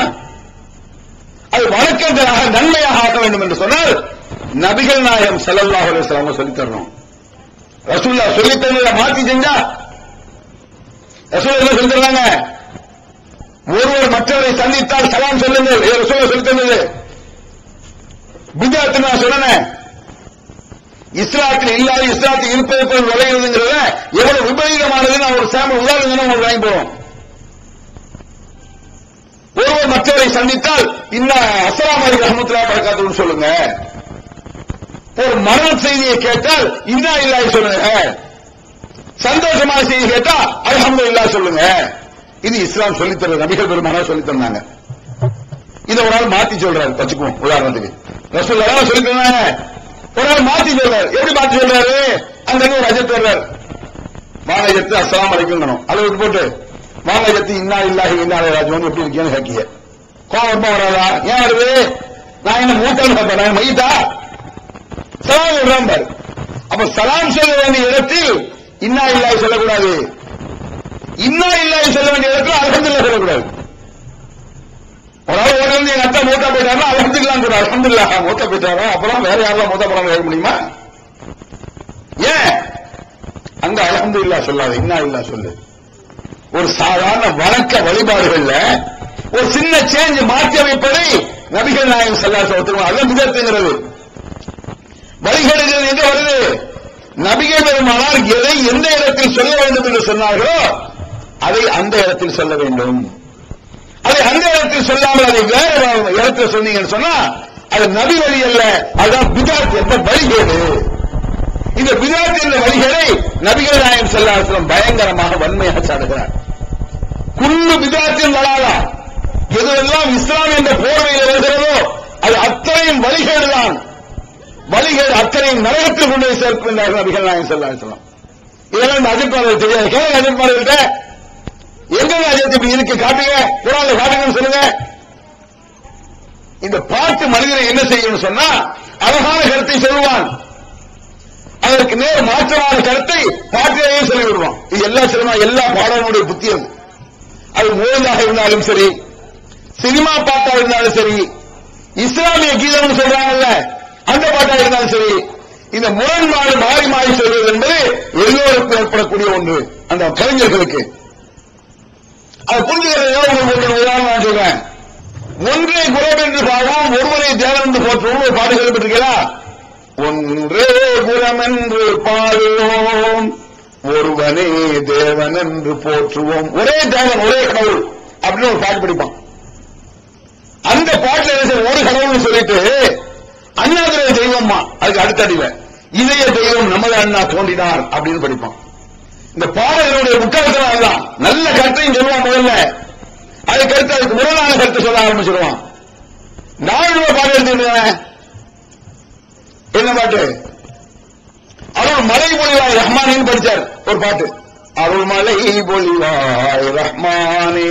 அது வணக்கங்களாக நன்மையாக ஆக்க வேண்டும் என்று சொன்னால் நபிகள் நாயகம் ஸல்லல்லாஹு அலைஹி வஸல்லம் சொல்லித் தரணும். ரசூலுல்லாஹ் சொல்லித் தரத மாத்தி செஞ்சா ரசூலுல்லாஹ் என்ன சொல்லித் தராங்க? ஒருவர் மற்றவரை சந்தித்தால் சலாம் சொல்லுங்கள். ரசூலுல்லாஹ் சொல்லித் தந்தது பித்அத். நான் சொன்னேன், இஸ்லாத்தில் இல்லாத இஸ்லாத்தில் இருப்பதற்கு விளையுதுங்கிறத எவ்வளவு விபரீதமானது. நான் ஒரு சாம்பிள் உதாரணம் உங்களுக்கு வாங்கி போவோம். ஒருவர் மற்றவரை சந்தித்தால் இன்னா அஸ்ஸலாமு அலைக்கும் ரஹ்மத்துல்லாஹி வ பரக்காத்துஹு சொல்லுங்க. ஒரு மரண செய்தியை கேட்டால் இன்னா லில்லாஹி சொல்லுங்க. சந்தோஷமான செய்தி கேட்டா அல்ஹம்துலில்லாஹ் சொல்லுங்க. இது இஸ்லாம் சொல்லித் தர நபிகள் பெருமானார் சொல்லித் தந்தாங்க. இதை ஒரு ஆள் மாத்தி சொல்றாரு வச்சுக்குவோம். உதாரணத்துக்கு ரசூலுல்லாஹ் சொல்லித் தந்தாங்க, ஒரு ஆள் மாத்தி சொல்றாரு. எப்படி மாத்தி சொல்றாரு? அங்க ஒரு அஜத் வர்றாரு, வாங்க அஜத்து அஸ்ஸலாமு அலைக்கும், அதை விட்டு போட்டு வாங்க அஜத்து இன்னா லில்லாஹி வ இன்னா இலைஹி ராஜிஊன் எப்படி இருக்கீங்கன்னு கேட்கிய கோபம் வராதா? ஏன் வருது? நான் என்ன மூத்தான்னு பார்த்தேன், நான் மைத்தா? சலாம் சொல்றான் பாரு. அப்ப சலாம் சொல்ல வேண்டிய இடத்தில் இன்னா லில்லாஹி சொல்லக்கூடாது, இன்னா லில்லாஹி சொல்ல வேண்டிய இடத்துல அல்ஹம்துலில்லாஹ் சொல்லக்கூடாது. ஒரு ஆள் ஓடி வந்து எங்க அத்தா மூத்தா போயிட்டாருன்னா அல்ஹம்துலில்லாஹ் கூட அல்ஹம்துலில்லாஹ் மூத்தா போயிட்டாரோ, அப்புறம் வேற யாரெல்லாம் மூத்தா போறாங்க கேட்க முடியுமா? ஏன் அங்க அல்ஹம்துலில்லாஹ் சொல்லாது, இன்னா லில்லாஹ் சொல்லு. ஒரு சாதாரண வணக்க வழிபாடுகள்ல ஒரு சின்ன சேஞ்ச் மாற்றி அமைப்பதை நபிகள் நாயகம் ஸல்லல்லாஹு அலைஹி வஸல்லம் அதான் பிதஅத்துங்கிறது. வழிகேடுகள் எங்க வருது? நபிகள் பெருமானார் எதை எந்த இடத்தில் சொல்ல வேண்டும் என்று சொன்னார்களோ அதை அந்த இடத்தில் சொல்ல வேண்டும். அதை அந்த இடத்தில் சொல்லாமல் அதை வேற இடத்தில் சொன்னீங்கன்னு சொன்னா அது நபி வழி அல்ல, அதுதான் பிதஅத் என்ற வழிகேடு. இந்த பிதஅத் என்ற வழிகேடை நபிகள் நாயகம் ஸல்லல்லாஹு அலைஹி வஸல்லம் பயங்கரமாக வன்மையாக சாடுகிறார். குல்லு பிதஅத்தின் வலாலா, எதுவெல்லாம் இஸ்லாம் என்ற போர்வையில் வருகிறதோ அது அத்தனையும் வழிகேடுதான். வழிகேடு அத்தனையும் நரகத்தில் கொண்டு போய் சேர்க்கின்றார்கள் நபிகள் நாயகம் ஸல்லல்லாஹு அலைஹி வஸல்லம். இதெல்லாம் இந்த அஜித்மார்கள் தெரியாது. கேளுங்க அஜித்மார்கள்ட்ட, எங்க அஜித் இப்படி இருக்கு காட்டுங்க, குர்ஆன்ல காட்டுங்கன்னு சொல்லுங்க. இந்த பாட்டு மனிதனை என்ன செய்யும் சொன்னா அழகான கருத்தை சொல்லுவான், அதற்கு நேர் மாற்றமான கருத்தை பாட்டிலேயே சொல்லி விடுவான். இது எல்லா சினிமா எல்லா பாடனுடைய புத்தி. அது மோதாக இருந்தாலும் சரி, சினிமா பாட்டா இருந்தாலும் சரி, இஸ்லாமிய கீதம் சொல்றாங்கல்ல அந்த பாட்டா இருந்தாலும் சரி, இந்த முரண்பாடு மாறி மாறி சொல்வது என்பது எல்லோருக்கும் ஏற்படக்கூடிய ஒன்று. அந்த கலைஞர்களுக்கு அதை புரிஞ்சுக்கிறதுக்காக உங்களுக்கு உதாரணம் நான் சொல்றேன். ஒன்றே குலம் என்று பாடுவோம், ஒருவரை தேவன் என்று போற்றுவோம். ஒரு பாட்டு கேள்விப்பட்டிருக்கிறா? ஒன்றே குலம் என்று பாடுவோம், ஒருவனே தேவன் என்று போற்றுவோம். ஒரே தேவன், ஒரே கடவுள் அப்படின்னு ஒரு பாட்டு படிப்பான். அந்த பாட்டுல ஒரு கடவுள்னு சொல்லிட்டு அண்ணாதுரை தெய்வம்மா, அதுக்கு அடுத்த அடிவை இதய தெய்வம் நமது அண்ணா தோன்றினார் அப்படின்னு படிப்பான். இந்த பாடல்களுடைய முக்கியத்துவம் அதுதான். நல்ல கருத்தையும் சொல்லுவான் முதல்ல, அதுக்கடுத்து அதுக்கு முரணான கருத்தை சொல்ல ஆரம்பிச்சிருவான். நாலு பாட்டு எடுத்துக்கிட்டு என்ன பாட்டு? அருள் மலை பொழிவாய் ரஹ்மானின்னு படிச்சார் ஒரு பாட்டு. அருள் மலை பொழிவாய் ரஹ்மானே,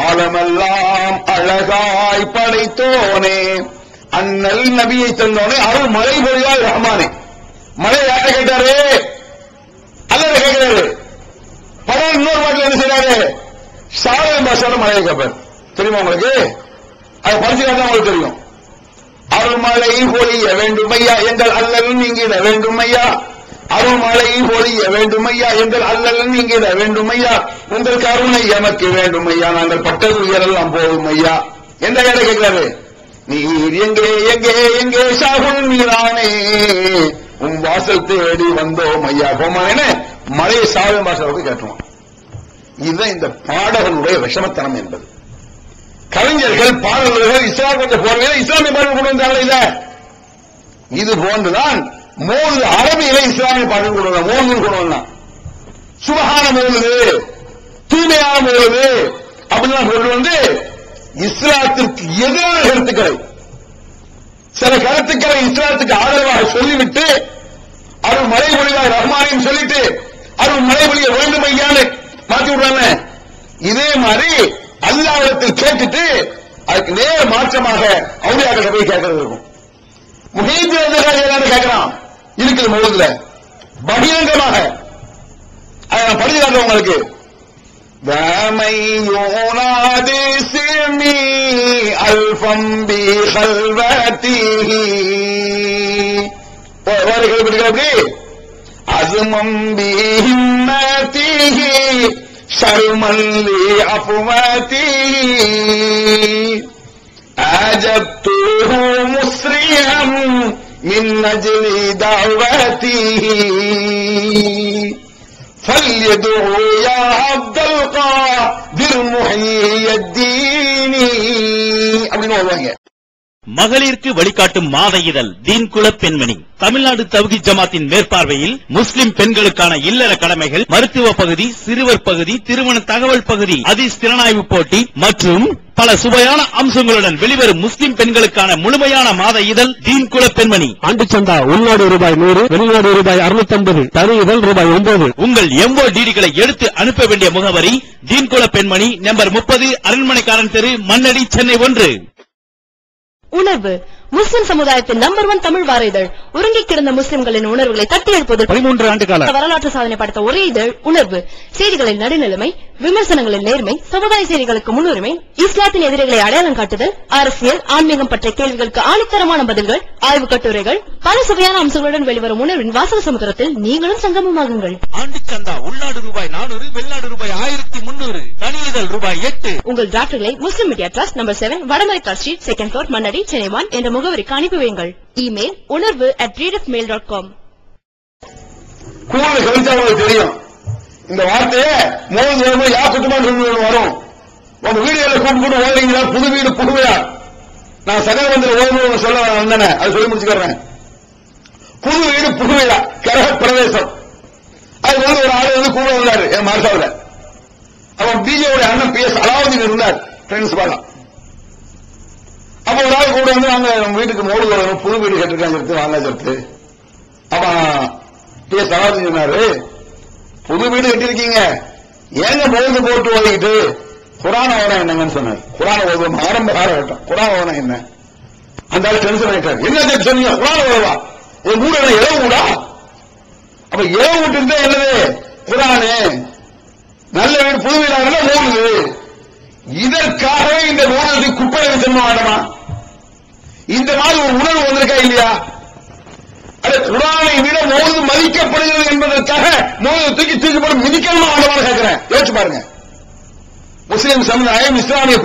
ஆலமெல்லாம் அழகாய் படைத்தோனே, அண்ணல் நபியை தந்தோனே, அருள் மலை பொழிவாய் ரஹ்மானே. மழை யாரை கேட்டாரு? அல்ல கேட்கிறாரு. படம் இன்னொரு பாட்டில் என்ன செய்யறாரு? சாரல் பாஷால மழையை கேட்பார். தெரியுமா உங்களுக்கு? அதை படிச்சுக்காதான் உங்களுக்கு தெரியும். அருள்மழை பொழிய வேண்டும் ஐயா, எங்கள் அல்லல் நீங்கிட வேண்டும் ஐயா. அருள்மழை பொழிய வேண்டும் ஐயா, எங்கள் அல்லல் நீங்கிட வேண்டும் ஐயா. உங்கள் கருணை எமக்கு வேண்டும் ஐயா, நாங்கள் பட்டது உயரெல்லாம் போதும் ஐயா. எந்த கேட்ட கேட்கிறாரு? நீர் எங்கே எங்கே எங்கே சாகுல் மீரானே, உன் வாசல் தேடி வந்தோம் ஐயா கோமானேன மழையை சாகுல் பாஷாவுக்கு கேட்டுருவான். இதுதான் இந்த பாடகனுடைய விஷமத்தனம் என்பது. கவிஞர்கள் பாடல்கள் இஸ்லாம் கொஞ்சம் போர்வையில இஸ்லாமிய பாடல் கொண்டு வந்தாங்களே இல்ல, இது போன்றுதான் மோது அரபியில இஸ்லாமிய பாடல் கொண்டு வந்தான். மோது கொண்டு வந்தான். சுபஹான மோது, தூய்மையான மோது அப்படிலாம் கொண்டு வந்து இஸ்லாத்திற்கு எதிரான கருத்துக்களை, சில கருத்துக்களை இஸ்லாத்துக்கு ஆதரவாக சொல்லிவிட்டு அருள் மழை பொழிவாய் ரஹ்மானையும் சொல்லிட்டு அருள் மழை பொழிய வேண்டும் ஐயான்னு மாற்றி விடுறாங்க. இதே மாதிரி அல்லாஹ்விடத்தில் கேட்டுட்டு அதுக்கு நேர மாற்றமாக அவுலியாக்களை போய் கேட்கறது இருக்கும். முஹீதீன் கேட்கிறான் இருக்குது மௌதுல பகிரங்கமாக. அதை நான் படிச்சு காட்டுறேன் உங்களுக்கு. யுனாதி சிமி அல்ஃபம் பி கல்வதிஹி, ஒரு கேள்வி அப்படி அஸ்மம் பி ஹிம்மதிஹி ஷர்மன் லி அஃவதிஹி அஜப்துஹு முஸ்ரிஹம் மின் அஜ்லி தஅவதிஹி فليدعو يا عبد القادر محيي الدين அப்படின்னு சொல்லுவாங்க. மகளிருக்கு வழிகாட்டும் மாத இதழ் தீன்குல பெண்மணி. தமிழ்நாடு தவ்ஹீத் ஜமாத்தின் மேற்பார்வையில் முஸ்லிம் பெண்களுக்கான இல்லற கடமைகள், மருத்துவ பகுதி, சிறுவர் பகுதி, திருமண தகவல் பகுதி, ஹதீஸ் திறனாய்வு போட்டி மற்றும் பல சுவையான அம்சங்களுடன் வெளிவரும் முஸ்லிம் பெண்களுக்கான முழுமையான மாத இதழ் தீன்குல பெண்மணி. ஆண்டு சந்தா உள்நாடு ரூபாய் 100, வெளிநாடு ரூபாய் 650, தனி இதழ் ரூபாய் 9. உங்கள் MODDகளை எடுத்து அனுப்ப வேண்டிய முகவரி தீன்குல பெண்மணி, நம்பர் 30, அரண்மனைக்காரன் தெரு, மண்ணடி, சென்னை 1. உணர்வு முஸ்லிம் சமுதாயத்தின் நம்பர் 1 தமிழ் வார இதழ். உறங்கி கிடந்த முஸ்லிம்களின் உணர்வுகளை தட்டி எழுப்பது 13 ஆண்டு கால வரலாற்று சாதனை படைத்த ஒரே இதழ் உணர்வு. செய்திகளின் நடுநிலைமை, விமர்சனங்களின் நேர்மை, சமுதாய செய்திகளுக்கு முன்னுரிமை, இஸ்லாத்தின் எதிரிகளை அடையாளம் காட்டுதல், அரசியல், ஆன்மீகம் பற்றிய கேள்விகளுக்கு ஆணித்தரமான பதில்கள், ஆய்வு கட்டுரைகள், பல சுவையான அம்சங்களுடன் வெளிவரும் உணர்வின் வாசக சமுத்திரத்தில் நீங்களும் சங்கமமாகுங்கள். ஆண்டு சந்தா உள்நாடு ரூபாய் 400, வெளிநாடு ரூபாய் 1300, தனி இதழ் ரூபாய் 8. உங்கள் டிராஃப்ட்களை Muslim media trust number 7, Vadamaraikka street, 2nd floor, Mannady, Chennai 1 என்ற முகவரிக்கு அனுப்பி வையுங்கள். Email unarvu@readofmail.com. கூடுதல் கவனிச்சவங்களுக்கு தெரியும் இந்த வார்த்தையை மோது யாக்குத்துமா வரும். உங்க வீடுகளை கூப்பிட்டு ஓடுறீங்களா? புது வீடு புதுவையா? நான் சகலவந்திர ஓய்வு சொல்ல வந்தேன், அது சொல்லி முடிச்சுக்கிறேன். புது வீடு புதுவையா கிரக பிரவேசம். அது வந்து ஒரு ஆளு வந்து கூட வந்தாரு என் மார்சாவில். அவன் பிஜேபி அண்ணன் PS அலாவுதீன் இருந்தார் பிரின்சிபாலா. அப்ப ஒரு ஆள் கூட வந்து வாங்க நம்ம வீட்டுக்கு மோடு வரணும், புது வீடு கட்டிருக்காங்க வாங்க சொல்லிட்டு. அவன் PS அலாவுதீன் சொன்னாரு, புது வீடு கட்டிருக்கீங்க, ஏங்க மோது போட்டு ஓடிக்கிட்டு குரான ஓரம் என்னங்கன்னு சொன்னார். குரான ஓதுவோம் ஆரம்ப காலகட்டம். குரான ஓரம் என்ன? அந்த ஆள் டென்ஷன் ஆயிட்டார். என்ன சொன்னீங்க? குரான ஓதவா? என் கூட என்ன இளவு கூடா? அப்ப இளவு வீட்டு இருந்தா என்னது? குரானு. நல்ல வீடு புது வீடாக மோடுது. இதற்காக இந்த மோதலுக்கு குப்பையை செல்ல வேண்டாமா? இந்த மாதிரி ஒரு உணர்வு வந்திருக்கா இல்லையா? அது குரானை விட மோது மதிக்கப்படுகிறது என்பதற்காக மோது தூக்கி போட மிதிக்கணுமா வேண்டாமான்னு கேட்கிறேன். யோசிச்சு பாருங்க. முஸ்லிம் சமுதாயம், இஸ்லாமிய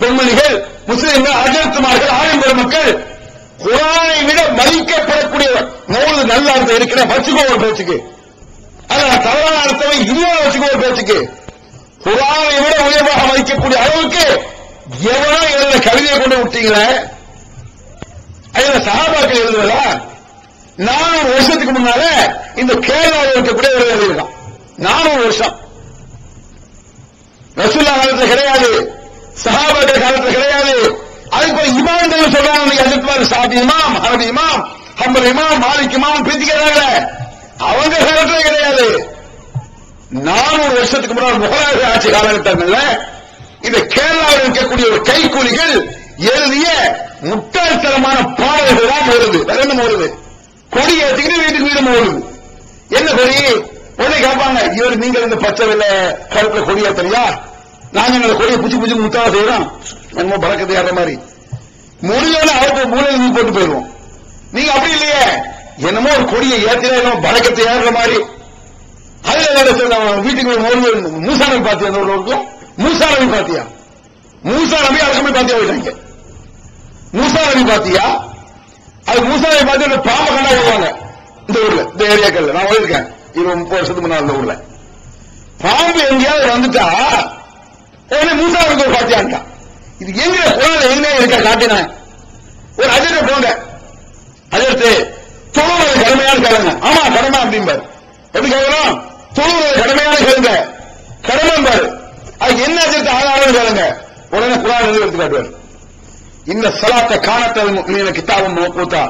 பெண்மணிகள் முஸ்லிம்கள், அஜர்த்துமார்கள், ஆலிம் பெருமக்கள் குர்ஆனை விட மதிக்கப்படக்கூடிய நூல் நல்ல அர்த்தம் இருக்கிற வச்சுக்கோ ஒரு பேச்சுக்கு, அத தவறான அர்த்தம் இன்னொரு வச்சுக்கோ ஒரு பேச்சுக்கு, குர்ஆனை விட உயர்வாக மதிக்கக்கூடிய அளவுக்கு எவனோ எழுத கவிதையை கொண்டு விட்டீங்களே, அதுல சஹாபாக்கள் எழுதுவதா? 400 வருஷத்துக்கு முன்னால இந்த கேரளாவில் இருக்கக்கூடிய ஒரு எழுதியிருக்கான். 400 வருஷம் ரசூலுல்லாஹ் காலத்துல கிடையாது, சஹாபாக்கள் காலத்துல கிடையாது. அதுக்கு ஒரு இமாம்கள் சொல்றாங்க, அஜித்மார் ஷாஃபி இமாம், ஹனபி இமாம், ஹம்பல் இமாம், மாலிக் இமாம் பேசிக்கிறாங்க. அவங்க காலத்துல கிடையாது. 400 வருஷத்துக்கு முன்னாடி முகலாய ஆட்சி காலகட்டங்கள்ல இந்த கேரளாவில் இருக்கக்கூடிய ஒரு கைக்கூலிகள் எழுதிய முட்டாள்தனமான பாடல்கள் தான் வருது. வேற என்ன வருது? கொடி ஏற்றிக்கிட்டு வீட்டுக்கு வீடு வருது. என்ன கொடி? உடனே கேட்பாங்க, இவர் நீங்கள் இந்த பச்சை வெள்ள கருப்புல கொடி ஏத்தலையா? நாங்க இந்த கொடியை புச்சு புச்சு முத்தாவ செய்யறோம், என்னமோ பழக்கத்தை ஏற மாதிரி முடியோட அவருக்கு மூலையில் நீ போட்டு போயிடுவோம். நீங்க அப்படி இல்லையே, என்னமோ ஒரு கொடியை ஏற்றினா பழக்கத்தை ஏறுற மாதிரி. அதுல வீட்டுக்கு மூசா நபி பாத்தியா? மூசா நபி பாத்தியா? மூசா நபி அதுக்கு பாத்தியா போயிட்டாங்க. மூசா நபி பாத்தியா? அது மூசா நபி பார்த்து பாம்பை கண்டா வருவாங்க இந்த ஊர்ல, இந்த ஏரியாக்கள்ல. நான் போயிருக்கேன் 30 வருஷத்துக்கு முன்னாடி இந்த ஊர்ல. பாம்பு எங்கேயாவது வந்துட்டா உடனே மூசா நபிக்கு ஒரு பாத்தியான்ட்டான். இது எங்க குரான்ல எங்க இருக்க காட்டின ஒரு அஜர்ட்ட போங்க, அஜர்த்து தொழுவது கடமையான கேளுங்க. ஆமா கடமை அப்படிம்பாரு. எப்படி கேட்கணும்? தொழுவது கடமையான கேளுங்க, கடமை பாரு. அதுக்கு என்ன அஜர்த்து ஆதாரம் கேளுங்க. உடனே குரான் எடுத்து காட்டுவார். இந்த சலாத்தை காணத்தல் முக்மீன கிதாபும் மௌகூதா,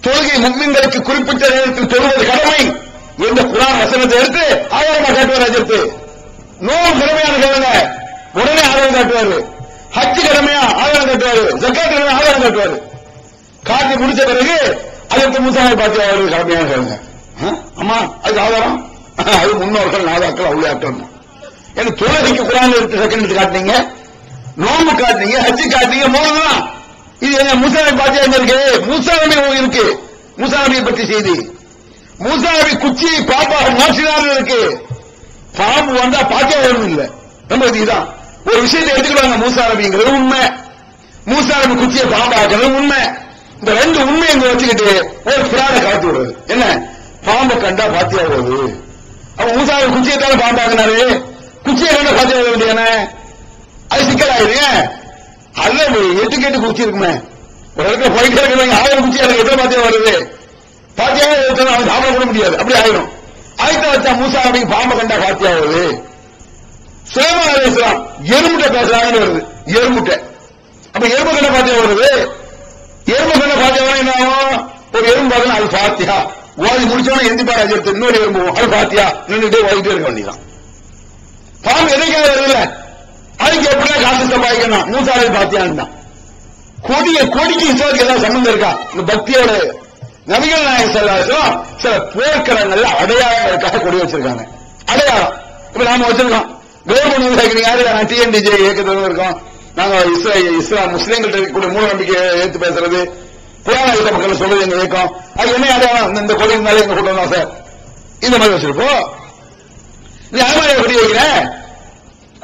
தொழுகை முக்மீன்களுக்கு குறிப்பிட்ட நேரத்தில் தொழுவது கடமை என்ற குரான் வசனத்தை எடுத்து ஆதாரமா காட்டுவார் அஜர்த்து. நோம்பு கடமையான கேளுங்க, உடனே ஆதாரம் காட்டுவாரு. ஹஜ் கடமையா ஆதாரம் காட்டுவாரு. ஜக்காத் கடமையா ஆதாரம் காட்டுவாரு. காட்டி முடிச்ச பிறகு அதற்கு மூசாவை பார்த்து அவர்கள் கடமையான கேளுங்க. ஆமா அதுக்கு ஆதாரம், அது முன்னோர்கள் நாதாக்கள் அவுளியாக்கள். எனக்கு தொழுகைக்கு குரான் எடுத்து செகண்ட் எடுத்து காட்டினீங்க, நோம்பு காட்டினீங்க, ஹஜ்ஜு காட்டினீங்க, 3 தான். இது என்ன மூசா நபி பாத்தியா இருக்கு? மூசா நபி இருக்கு. மூசா நபியை பற்றி செய்தி. மூசா நபி குச்சியை பாப்பாக மாற்றினார்கள் இருக்கு. பாம்பு வந்தா பாத்தியா ஒண்ணும் இல்ல. ரொம்ப இதுதான் ஒரு விஷயத்தை எடுத்துக்கிடுவாங்க. மூசா நபிங்கிறது உண்மை, மூசா நபி குச்சியை பாம்பாக்குறது உண்மை. இந்த 2 உண்மையை இங்க வச்சுக்கிட்டு ஒரு பிராண காத்து விடுறது. என்ன? பாம்பை கண்டா பாத்தியா வருது. அப்ப மூசா நபி குச்சியை தானே பாம்பாக்குனாரு, குச்சியை கண்டா பாத்தியா வர வேண்டியன? அது சிக்கலாயிருங்க. அல்ல 8 கேட்டு குச்சி இருக்குமே, ஒரு இடத்துல போயிட்டே இருக்கிறாங்க, 1000 குச்சி எனக்கு எத்தனை பாத்தியா வருது? பாத்தியாவே அவன் சாப்பிட கூட முடியாது, அப்படி ஆயிரும். ஆயிரத்த வச்சா மூசா நபிக்கு பாம்பை கண்டா பாத்தியா வருது. சுலைமான் அலைஹிஸ்ஸலாம் எறும்புட்ட பேசுறாங்கன்னு வருது. எறும்புட்ட அப்ப எறும்பு கண்ட பாத்தியா வருது. எறும்பு கண்ட பாத்தியா என்ன ஆகும்? ஒரு எறும்பு பார்த்தா அது பாத்தியா ஓதி முடிச்சோன்னா எந்திப்பாரு அஜர்த்து, இன்னொரு எறும்பு அது பாத்தியா நின்றுட்டே ஓதிட்டே இருக்க வேண்டியதான். பாம்பு எதைக்காக வருது இல்ல, அதுக்கு எப்படின்னா காசு சம்பாதிக்கணும். மூசா நபி பாத்தியான்னு தான். கொடிக்கு இஸ்லாத்துக்கு ஏதாவது சம்பந்தம் இருக்கா? இந்த பக்தியோட நபிகள் நாயகம் ஸல்லல்லாஹு அலைஹி வஸல்லம் சில போர்க்களங்கள்ல அடையாளங்களுக்காக கொடி வச்சிருக்காங்க. அடையாளம் இப்ப நாம வச்சிருக்கோம். கவர்மெண்ட் யாரு? நான் டிஎன்டிஜே இயக்கத்தில் இருக்கோம். நாங்க இஸ்லாம் முஸ்லீம்கிட்ட இருக்கக்கூடிய மூல நம்பிக்கை ஏற்று பேசுறது, புராண மக்கள் சொல்றது எங்க இயக்கம். அது என்ன அடையாளம்? இந்த கொடி இருந்தாலும் எங்க கூட்டம் தான் சார், இந்த மாதிரி வச்சிருப்போம். நீ யாருமே கொடி வைக்கிற?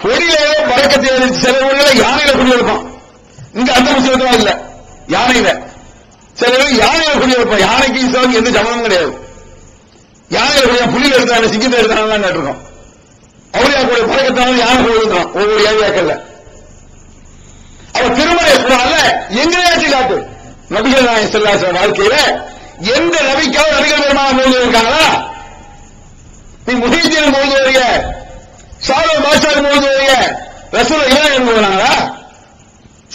கொடியில வழக்கத்தை சில ஊர்ல யானையில கொடி வைப்போம். இங்க அந்த முஸ்லீம் இல்ல, யானையில சில யானையில கொடி வைப்போம். யானைக்கு இஸ்லாமுக்கு எந்த சம்பந்தமும் கிடையாது. யானையில கொடியா புள்ளியில எடுத்தாங்க, சிங்கத்தை எடுத்தாங்க கேட்டிருக்கோம். அவளியாக்குடைய பழக்கத்தாலும் யானை போயிருந்தான் ஒவ்வொரு ஏரியாக்கள்ல. அவ திருமலை குரான்ல எங்கேயாச்சும் காட்டு நபிகள் நாயகம் ஸல்லல்லாஹு அலைஹி வஸல்லம் வாழ்க்கையில எந்த நபிக்காவது நபிகள் பெருமாள் மூழ்கி இருக்காங்களா? நீ முஹீதீன் மூழ்கி வருக, சாலோ பாஷா மூழ்கி வருக, ரசூல் இப்ராஹிம் மூழ்கினாங்களா?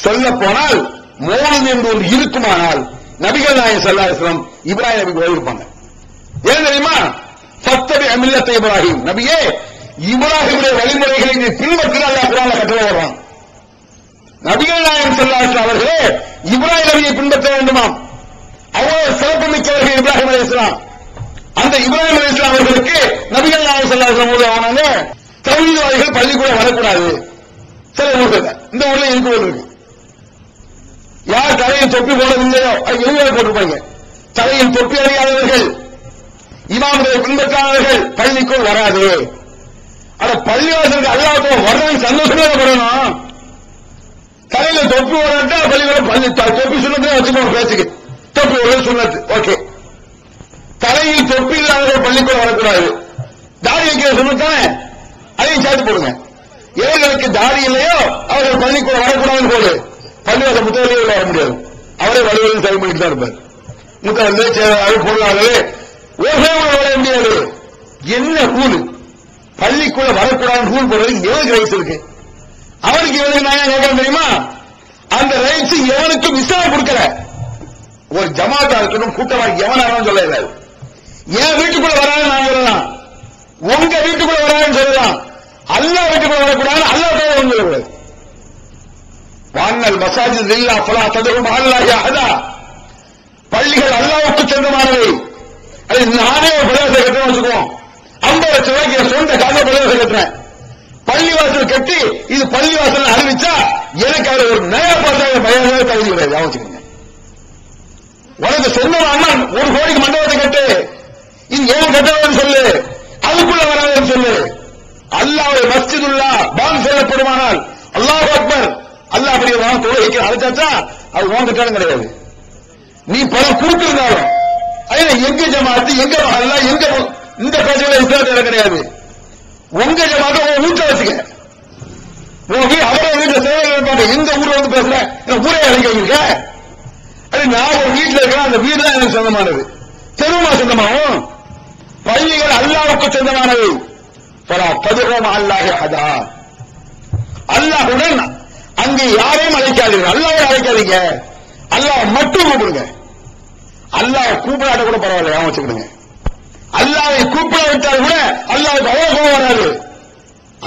சொல்ல போனால் மௌலித் என்று ஒன்று இருக்குமானால் நபிகள் நாயகம் ஸல்லல்லாஹு அலைஹி வஸல்லம் இப்ராஹிம் நபிக்கு போயிருப்பாங்க. ஏன் தெரியுமா? ஃபத்தபி மில்லத்த இப்ராஹிம், நபியே இப்ராஹிமுடைய வழிமுறைகளை நீ பின்பற்றினால் அல்லாஹ் குர்ஆன்ல கட்டளை வர்றான். நபிகள் நாயகம் ஸல்லல்லாஹு அலைஹி அவர்களே இப்ராஹிம் நபியை பின்பற்ற வேண்டுமாம். அவ்வளவு சிறப்பு மிக்கவர்கள் இப்ராஹிம் அலைஹிஸ்ஸலாம். அந்த இப்ராஹிம் அலைஹிஸ்ஸலாம் அவர்களுக்கு நபிகள் நாயகம் ஸல்லல்லாஹு அலைஹி வஸல்லம் ஆனாங்க தௌஹீத்வாதிகள் பள்ளிக்கூட வரக்கூடாது. சில ஊர்கள் இந்த ஊர்ல இருக்கு. யார் தலையில் தொப்பி போடவில்லையோ அது எழுதிய போட்டிருப்பாங்க. தலையில் தொப்பி அணியாதவர்கள், இமாம்களை பின்பற்றாதவர்கள் பள்ளிக்குள் வராது. அட பள்ளிவாசலுக்கு அல்லாஹ் வரணும், சந்தோஷமா வரணும். தலையில தொப்பி வராட்டா பள்ளிக்கூடம் தொப்பி சுண்ணத்தை வச்சுக்கோங்க பேச்சுக்கு. தொப்பி ஒரு சுண்ணத்து ஓகே. தலையில் தொப்பி இல்லாத பள்ளிக்கூடம் வரக்கூடாது. தாடி வைக்கிற சுண்ணத்தானே, அதையும் சேர்த்து போடுங்க. ஏழைகளுக்கு தாடி இல்லையோ அவர்கள் பள்ளிக்கூடம் வரக்கூடாதுன்னு போடு. பள்ளிவாச முத்தவர்களே வர முடியாது, அவரே வலுவலும் சரி பண்ணிட்டு தான் இருப்பார். முத்தவர்களே பொருளாளர்களே ஓசையோட வர முடியாது. என்ன ரூல்? பள்ளிக்குள்ள வரக்கூடாது ரூல் போடுறதுக்கு எவனுக்கு ரைட்ஸ் இருக்கு? அவனுக்கு எவனுக்கு நான் கேட்கறேன் தெரியுமா? அந்த ரைட்ஸ் எவனுக்கும் விசாரணை கொடுக்கல. ஒரு ஜமாத்தா இருக்கணும், கூட்டமா எவனாலும் சொல்லல. என் வீட்டுக்குள்ள வராது நான் சொல்லலாம், உங்க வீட்டுக்குள்ள வராதுன்னு சொல்லலாம். அல்லாஹ் வீட்டுக்குள்ள வரக்கூடாது, அல்லாஹ் தான் சொல்லக்கூடாது. வான்னல் மசாஜித் லில்லாஹ் ஃபலா ததுஉ மஅல்லாஹி அஹதா. பள்ளிகள் அல்லாஹ்வுக்கு சொந்தமானவை. அது நானே பள்ளிவாசல் கட்டுறேன் வச்சுக்குவோம், 50 லட்சம் ரூபாய்க்கு சொந்த காசை பள்ளிவாசல் கட்டுறேன். பள்ளிவாசல் கட்டி இது பள்ளிவாசல் அறிவிச்சா எனக்கு அது ஒரு நயா பாசாக பயனாக தகுதி கிடையாது. யோசிச்சுக்கோங்க. உனக்கு சொந்தமான 1 கோடிக்கு மண்டபத்தை கட்டு, இது ஏன் கட்டணும்னு சொல்லு, அதுக்குள்ள வராதுன்னு சொல்லு. அல்லாஹ்வுடைய மஸ்ஜிதுல்லா பாங் சொல்லப்படுமானால் அல்லாஹ் அக்பர், அல்லாஹ் பெரியவன் தொழுகைக்கு அழைச்சாச்சா அது உன் கட்டணம் கிடையாது. நீ பல கூட்டிருந்தாலும் எங்க ஜமாத்து எங்க அல்லா எங்க இந்த பேச்சுல இஸ்லாத்துல கிடையாது. உங்க ஜமாத்த உன் வீட்டுல வச்சுக்க. அவரே வீட்டுல சேவை எந்த ஊர்ல வந்து பேசுற ஊரே அழைக்க. அது நான் ஒரு வீட்டுல இருக்கிறேன், அந்த வீடு தான் எனக்கு சொந்தமானது. தெருமா சொந்தமாகும். பள்ளிகள் அல்லாஹ்வுக்கு சொந்தமானது. பல பதிகோம் அல்லாஹ் அஹதா. அல்லாஹுடன் அங்கே யாரையும் அழைக்காதீங்க, அல்லாஹ்வை அழைக்காதீங்க. அல்லாஹ் மட்டும் கூப்பிடுங்க. அல்லாஹ் கூப்பிடாட்ட கூட பரவாயில்ல, வச்சுக்கிடுங்க. அல்லாஹ்வை கூப்பிட விட்டால் கூட அல்லாஹ்வுக்கு அவ்வளவு கோபம் வராது.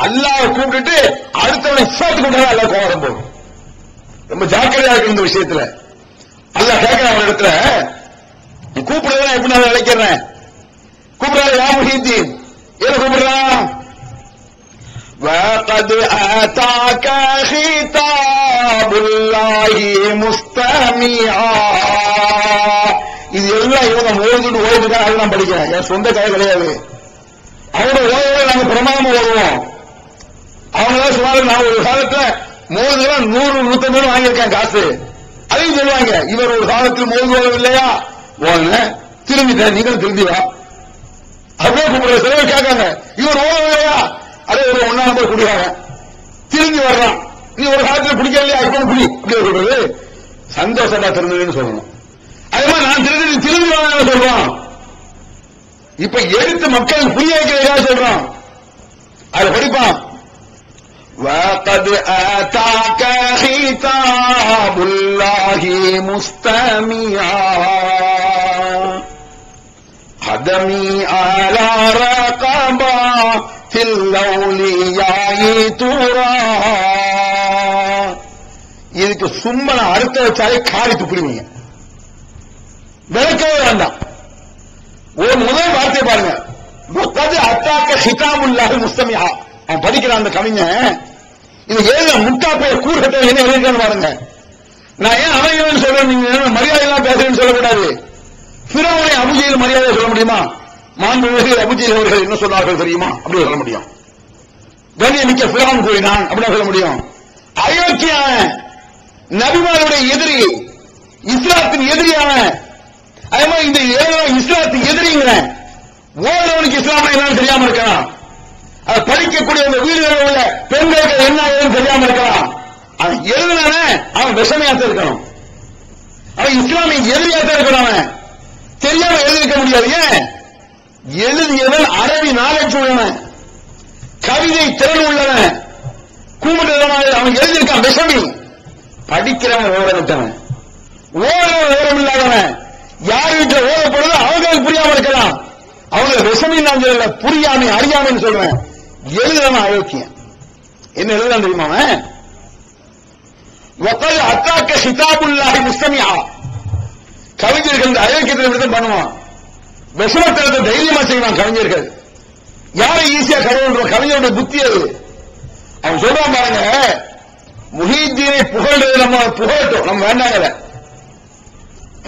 அல்லாஹ்வை கூப்பிட்டுட்டு அடுத்தவனை இஸ்ஸாத்து கூப்பிடுறது அல்லாஹ் கோபம் வரும். ரொம்ப ஜாக்கிரதையா இருக்கு இந்த விஷயத்துல. அல்லாஹ் கேட்கிற அவன் இடத்துல கூப்பிடுறத எப்படி நான் அழைக்கிறேன்? கூப்பிடுறாரு யா முஹீத்தீன், என்ன கூப்பிடுறான்? وَقَدْ آتَاكَ خِطَابُ اللَّهِ مُسْتَمِعًا. இது எல்லாம் இவங்க ஓதுட்டு ஓதுட்டு அதெல்லாம் படிக்கிறேன். என் சொந்த கதை கிடையாது. அவரோட ஓய்வு நாங்க பிரமாதமா ஓடுவோம். அவங்க தான் சொன்னாங்க, நான் ஒரு காலத்துல மோதுலாம் 100-150 வாங்கியிருக்கேன் காசு. அதையும் சொல்லுவாங்க, இவர் ஒரு காலத்தில் மோதுவோம் இல்லையா, ஓடுங்க திரும்பிட்டேன், நீங்களும் திரும்பி வா. அப்படியே கூப்பிடுற சிலர் கேட்காங்க, இவர் ஓடுவோம் இல்லையா, அதே ஒரு 1 நம்பர் குடிவாங்க, திரும்பி வர்றான், நீ ஒரு காலத்தில் பிடிக்க இல்லையா, இப்ப குடி இப்படி சொல்றது சந்தோஷமா திருந்ததுன்னு சொல்லணும். அதே மாதிரி நான் திரும்பி வாங்க சொல்றோம். இப்ப எடுத்து மக்கள் புரிய வைக்கிறதுக்காக சொல்றோம். அதை படிப்பான். وَقَدْ آتَاكَ خِطَابُ اللَّهِ مُسْتَمِعًا قَدَمِي عَلَى رَقَبَاتِ الْأَوْلِيَاءِ تُرَى. இதுக்கு சும்மா அர்த்தம் வச்சாலே காரி துப்பிடுவீங்க, விளக்கவே வேண்டாம். ஒரு முதல் வார்த்தை பாருங்க, அத்தாக்க ஹிதாபுல்லாஹி முஸ்தமிஆ. அவன் படிக்கிறான் அந்த கவிஞன், இது ஏழு முட்டாப்பைய கூறுகட்ட என்ன எழுதிருக்கான்னு பாருங்க. நான் ஏன் அமைகிறேன்னு சொல்றேன், நீங்க மரியாதை எல்லாம் பேசுறேன்னு சொல்லக்கூடாது. ஃபிரௌனை அபூஜஹல் மரியாதை சொல்ல முடியுமா? மாண்புமிகு அபூஜஹல் அவர்கள் என்ன சொன்னார்கள் தெரியுமா? அப்படி சொல்ல முடியும். கண்ணியமிக்க ஃபிரௌன் கூறினான் அப்படின்னு சொல்ல முடியும். அயோக்கியான நபிமாருடைய எதிரி, இஸ்லாத்தின் எதிரியான, அதே மாதிரி இந்த இஸ்லாத்துக்கு எதிரிங்கிற ஓடுறவனுக்கு இஸ்லாம் என்னன்னு தெரியாம இருக்கலாம். அதை படிக்கக்கூடிய அந்த வீடுகளில் உள்ள பெண்களுக்கு என்ன ஆகுதுன்னு தெரியாம இருக்கலாம். அவன் எழுதுனான அவன் விஷமையாத்தான் இருக்கணும், அவன் இஸ்லாமிய எதிரியாத்தான் இருக்கணும். அவன் தெரியாம எழுதிருக்க முடியாது. ஏன்? எழுதியவன் அரபி நாலேஜ் உள்ளவன், கவிதை திறன் உள்ளவன், கூமுட்டவன். அவன் எழுதியிருக்கான் விஷமி. படிக்கிறவன் ஓரமிட்டவன், ஓரம் இல்லாதவன். யார் வீட்டில் ஓதப்படுதோ அவங்களுக்கு புரியாம இருக்கலாம். அவங்க விஷமி நான் சொல்லல, புரியாமை அறியாமைன்னு சொல்றேன். எழுதுறவன் அயோக்கியம். என்ன எழுதுறான் தெரியுமா? அவன் வக்கல் அத்தாக்க ஹிதாபுல்லாஹி முஸ்தமிஆ. கவிஞர்கள் இந்த அயோக்கியத்தில் விடுதல் பண்ணுவான், விஷமத்தனத்தை தைரியமா செய்வான் கவிஞர்கள். யாரை ஈஸியா கடவுள் கவிஞருடைய புத்தி அது. அவன் சொல்றான் பாருங்க, முஹீத்தீனை புகழ்றது நம்ம புகழட்டும், நம்ம வேண்டாங்க.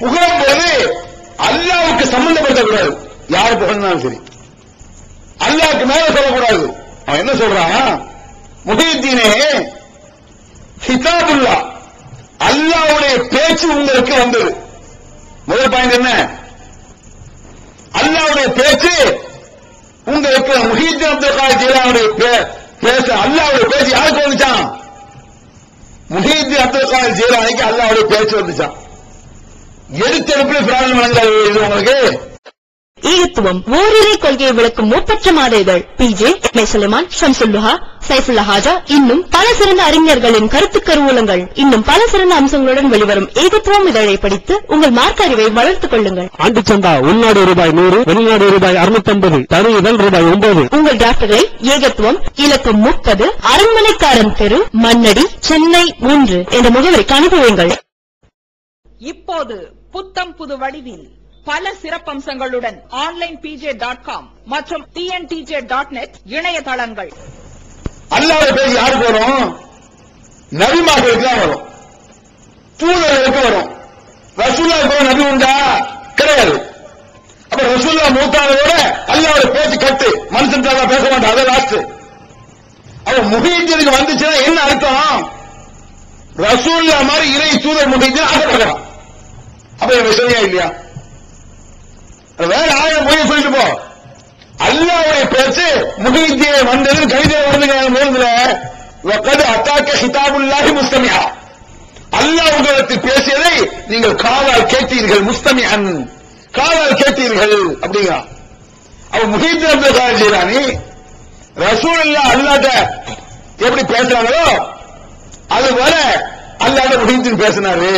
புகழும் போது அல்லாஹ்வுக்கு சம்பந்தப்படுத்தக்கூடாது. யாரு புகழ்ந்தாலும் சரி, அல்லாஹ்வுக்கு மேல சொல்லக்கூடாது. அவன் என்ன சொல்றான்? முஹீத்தீனே ஹிதாபுல்லா, பேச்சு உங்களுக்கு வந்தது. முதல் பாயிண்ட் என்ன? அல்லாஹ்வுடைய பேச்சு உங்களுக்கு. முஹித்தீன் அப்துல் காதிர் ஜீலானியுடைய பேச அல்லாஹ்வுடைய பேச்சு யாருக்கு வந்துச்சான்? முஹித்தீன் அப்துல் காதிர் ஜீலானிக்கு அல்லாஹ்வுடைய பேச்சு வந்துச்சான். எடுத்தெடுப்புல பிரார்த்தனை வழங்குறாரு. இது உங்களுக்கு ஈகத்துவம் ஓரிரை கொள்கையை விளக்கும் மூப்பற்ற மாத இதழ் PJ சுலைமான், ஷம்சுல்லுஹா, சைஃபுல்லா ஹாஜா, இன்னும் பல சிறந்த அறிஞர்களின் கருத்து கருவூலங்கள், இன்னும் பல சிறந்த அம்சங்களுடன் வெளிவரும் ஈகத்துவம் இதழை படித்து உங்கள் மார்க்க அறிவை வளர்த்துக் கொள்ளுங்கள். ஆண்டு சந்தா உள்நாடு ரூபாய் 100, வெளிநாடு ரூபாய் 650, தனி இதழ் ரூபாய் 9. உங்கள் டிராப்டுகளை ஏகத்துவம் இலக்கம் 30, அரண்மனைக்காரன் தெரு, மண்ணடி, சென்னை 3 என்ற முகவரிக்கு அனுப்புவீங்கள். இப்போது புத்தம் புது வடிவில் பல சிறப்பம்சங்களுடன் onlinepj.com மற்றும் tntj.net இணையதளங்கள். அல்லாஹ்வுடைய பேச்சு யாருக்கு வரும்? நபிமார்களுக்கு தான் வரும், தூதர்களுக்கு வரும். ரசூலுல்லாஹ்வுக்கு நபி உண்டா? கிடையாது. அப்ப ரசூலுல்லாஹ் மூத்தானதோட அல்லாஹ்வுடைய பேச்சு கட்டு, மனுஷன் பேச மாட்டான். அது லாஸ்ட். அவ முஹித்தீனுக்கு வந்துச்சுன்னா என்ன அர்த்தம்? ரசூலுல்லாஹ் மாதிரி இறை தூதர் முஹித்தீன் ஆசைப்படுறான். அப்ப விஷயம் இல்லையா? வேற ஆயிரம் போய் சொல்லிட்டு போ. அல்லாஹ்வுடைய பேச்சு முஹித்தீன் வந்தது கவிதை வருதுங்க. மூணுல வகத் அத்தாக்க ஹிதாபுல்லாஹி முஸ்தமிஆ, அல்லாஹ் உங்களுக்கு பேசியதை நீங்கள் காதால் கேட்டீர்கள். முஸ்தமிஅன், காதால் கேட்டீர்கள் அப்படிங்கிறான். அவ முஹித்தீன் அப்துல் காதிர் ஜீலானி ரசூலுல்லாஹ் அல்லாஹ்ட்ட எப்படி பேசுறாங்களோ அது வர அல்லாஹ்ட்ட முஹித்தீன் பேசினாரு.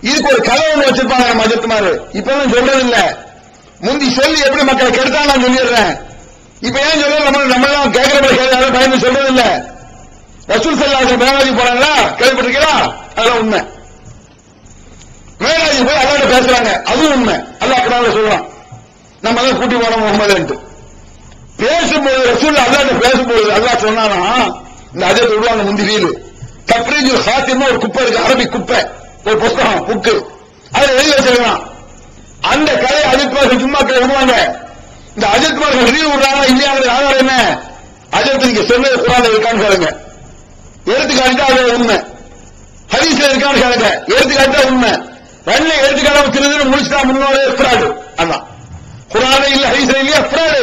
இதுக்கு ஒரு கதை ஒன்று வச்சிருப்பாங்க நம்ம அஜத்துமாரு. இப்பதான் சொல்றது இல்ல, முந்தி சொல்லி எப்படி மக்களை கெடுத்தா நான் சொல்லிடுறேன். இப்ப ஏன் சொல்ல நம்ம எல்லாம் கேட்கிறப்ப கேட்காத பயந்து சொல்றது இல்ல. ரசூல் ஸல்லல்லாஹு அலைஹி வஸல்லம் மேராஜ் போறாங்களா? கேள்விப்பட்டிருக்கீங்களா? அதெல்லாம் உண்மை. மேராஜ் போய் அல்லாஹ்ட்ட பேசுறாங்க, அதுவும் உண்மை. அல்லாஹ் குர்ஆன்ல சொல்றான், நம்ம தான் கூட்டி போறோம் முகமதுன்ட்டு. பேசும்போது ரசூல் அல்லாஹ்ட்ட பேசும்போது அல்லாஹ் சொன்னானா, இந்த அஜத் விடுவாங்க முந்தி வீடு தப்ரீஜுல் ஹாத்திமா ஒரு குப்பை இருக்கு, அரபி குப்பை, ஒரு புஸ்தகம் புக்கு, அதுல எழுதி வச்சிருக்கான். அந்த கதை அஜித்மார்கள் சும்மா விடுவாங்க. இந்த அஜித்மார்கள் ரிவ்யூ விடுறாங்க இல்லையாங்கிற ஆதாரம் என்ன? அஜத் நீங்க சொன்னது குர்ஆன்ல இருக்கான்னு கேளுங்க, எடுத்துக்காட்டா அது உண்மை. ஹதீஸ்ல இருக்கான்னு கேளுங்க, எடுத்துக்காட்டா உண்மை. ரெண்டு எடுத்துக்காட்டாம திருது முடிச்சுட்டா முன்னோட ஃப்ராடு. அதான் குர்ஆன்ல இல்ல ஹதீஸ்ல இல்லையா ஃப்ராடு.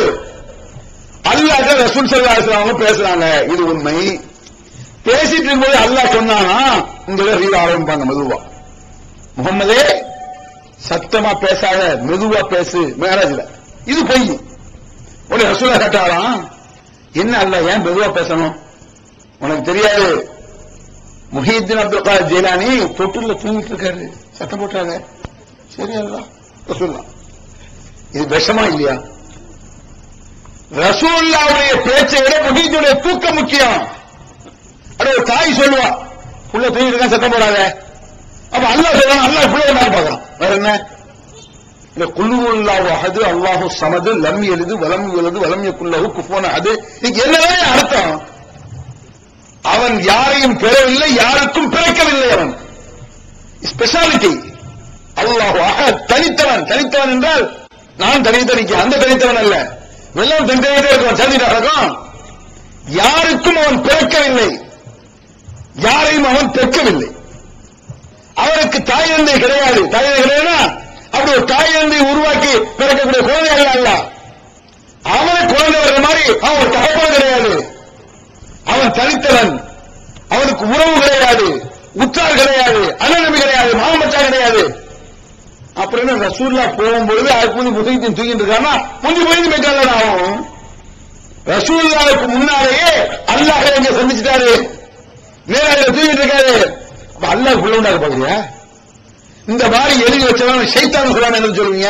அல்லாஹ் ரசூல் ஸல்லல்லாஹு அலைஹி வஸல்லம் பேசுறாங்க, இது உண்மை. பேசிட்டு இருக்கும்போது அல்லாஹ் சொன்னானா உங்களை ரீவ ஆரம்பிப்பாங்க மெதுவா. முகம்மதே சத்தமா பேசாத, மெதுவா பேசு மேராஜ்ல. இது பொய். உடனே ரசூலுல்லாஹ் கேட்டாராம், என்ன அல்லாஹ் ஏன் மெதுவா பேசணும்? உனக்கு தெரியாது, முஹித்தீன் அப்துல் காதிர் ஜீலானி தொட்டில தூங்கிட்டு இருக்காரு, சத்தம் போட்டாங்க. சரி அல்லாஹ் ரசூலுல்லாஹ், இது விஷமா இல்லையா? ரசூலுல்லாஹ்வுடைய பேச்சை விட முஹித்தீனுடைய தூக்கம் முக்கியம். அது ஒரு தாய் சொல்லுவா, புள்ள தூங்கிட்டு இருக்கா சத்தம் போடாத. அப்ப அல்லாஹ் சொல்றான், அல்லாஹ் புள்ள என்ன பார்க்கறான்? வேற என்ன? இல்ல குல்லுல்லாஹு அஹது அல்லாஹு ஸமது லம் யலிது வலம் யூலது வலம் யகுல் லஹு குஃபுவன் அஹது. இதுக்கு என்னவே அர்த்தம்? அவன் யாரையும் பெறவில்லை, யாருக்கும் பிறக்கவில்லை. அவன் ஸ்பெஷாலிட்டி. அல்லாஹு அஹத், தனித்தவன். தனித்தவன் என்றால் நான் தனித்தனிக்க அந்த தனித்தவன் அல்ல, எல்லாம் தனித்தனியே இருக்கும், சேர்ந்துட்டு அடக்கம். யாருக்கும் அவன் பிறக்கவில்லை, யாரையும் அவன் பெற்கவில்லை. அவனுக்கு தாய் தந்தை கிடையாது. தாய் தந்தை கிடையாதுன்னா அப்படி ஒரு தாய் தந்தை உருவாக்கி பிறக்கக்கூடிய குழந்தை அல்ல. அவனுக்கு குழந்தை வர்ற மாதிரி அவன் ஒரு தகப்பன் கிடையாது. அவன் தனித்தவன். அவனுக்கு உறவு கிடையாது, உற்றார் கிடையாது, அண்ணன் கிடையாது, மாமச்சார் கிடையாது. அப்புறம் ரசூலுல்லாஹ் போகும்பொழுது அதுக்கு வந்து முஹித்தீன் தூங்கிட்டு இருக்கான்னா முந்தி போய் மேற்கால ஆகும். ரசூலுல்லாஹ்வுக்கு முன்னாலேயே அல்லாஹ் எங்க சந்திச்சிட்டாரு, நேராக தூங்கிட்டு இருக்காரு. அப்ப அல்லாஹ் உள்ள உண்டாக பாக்குறியா? இந்த மாதிரி எழுதி வச்சவன் ஷைத்தான் குர்ஆன் என்ன சொல்லுவீங்க?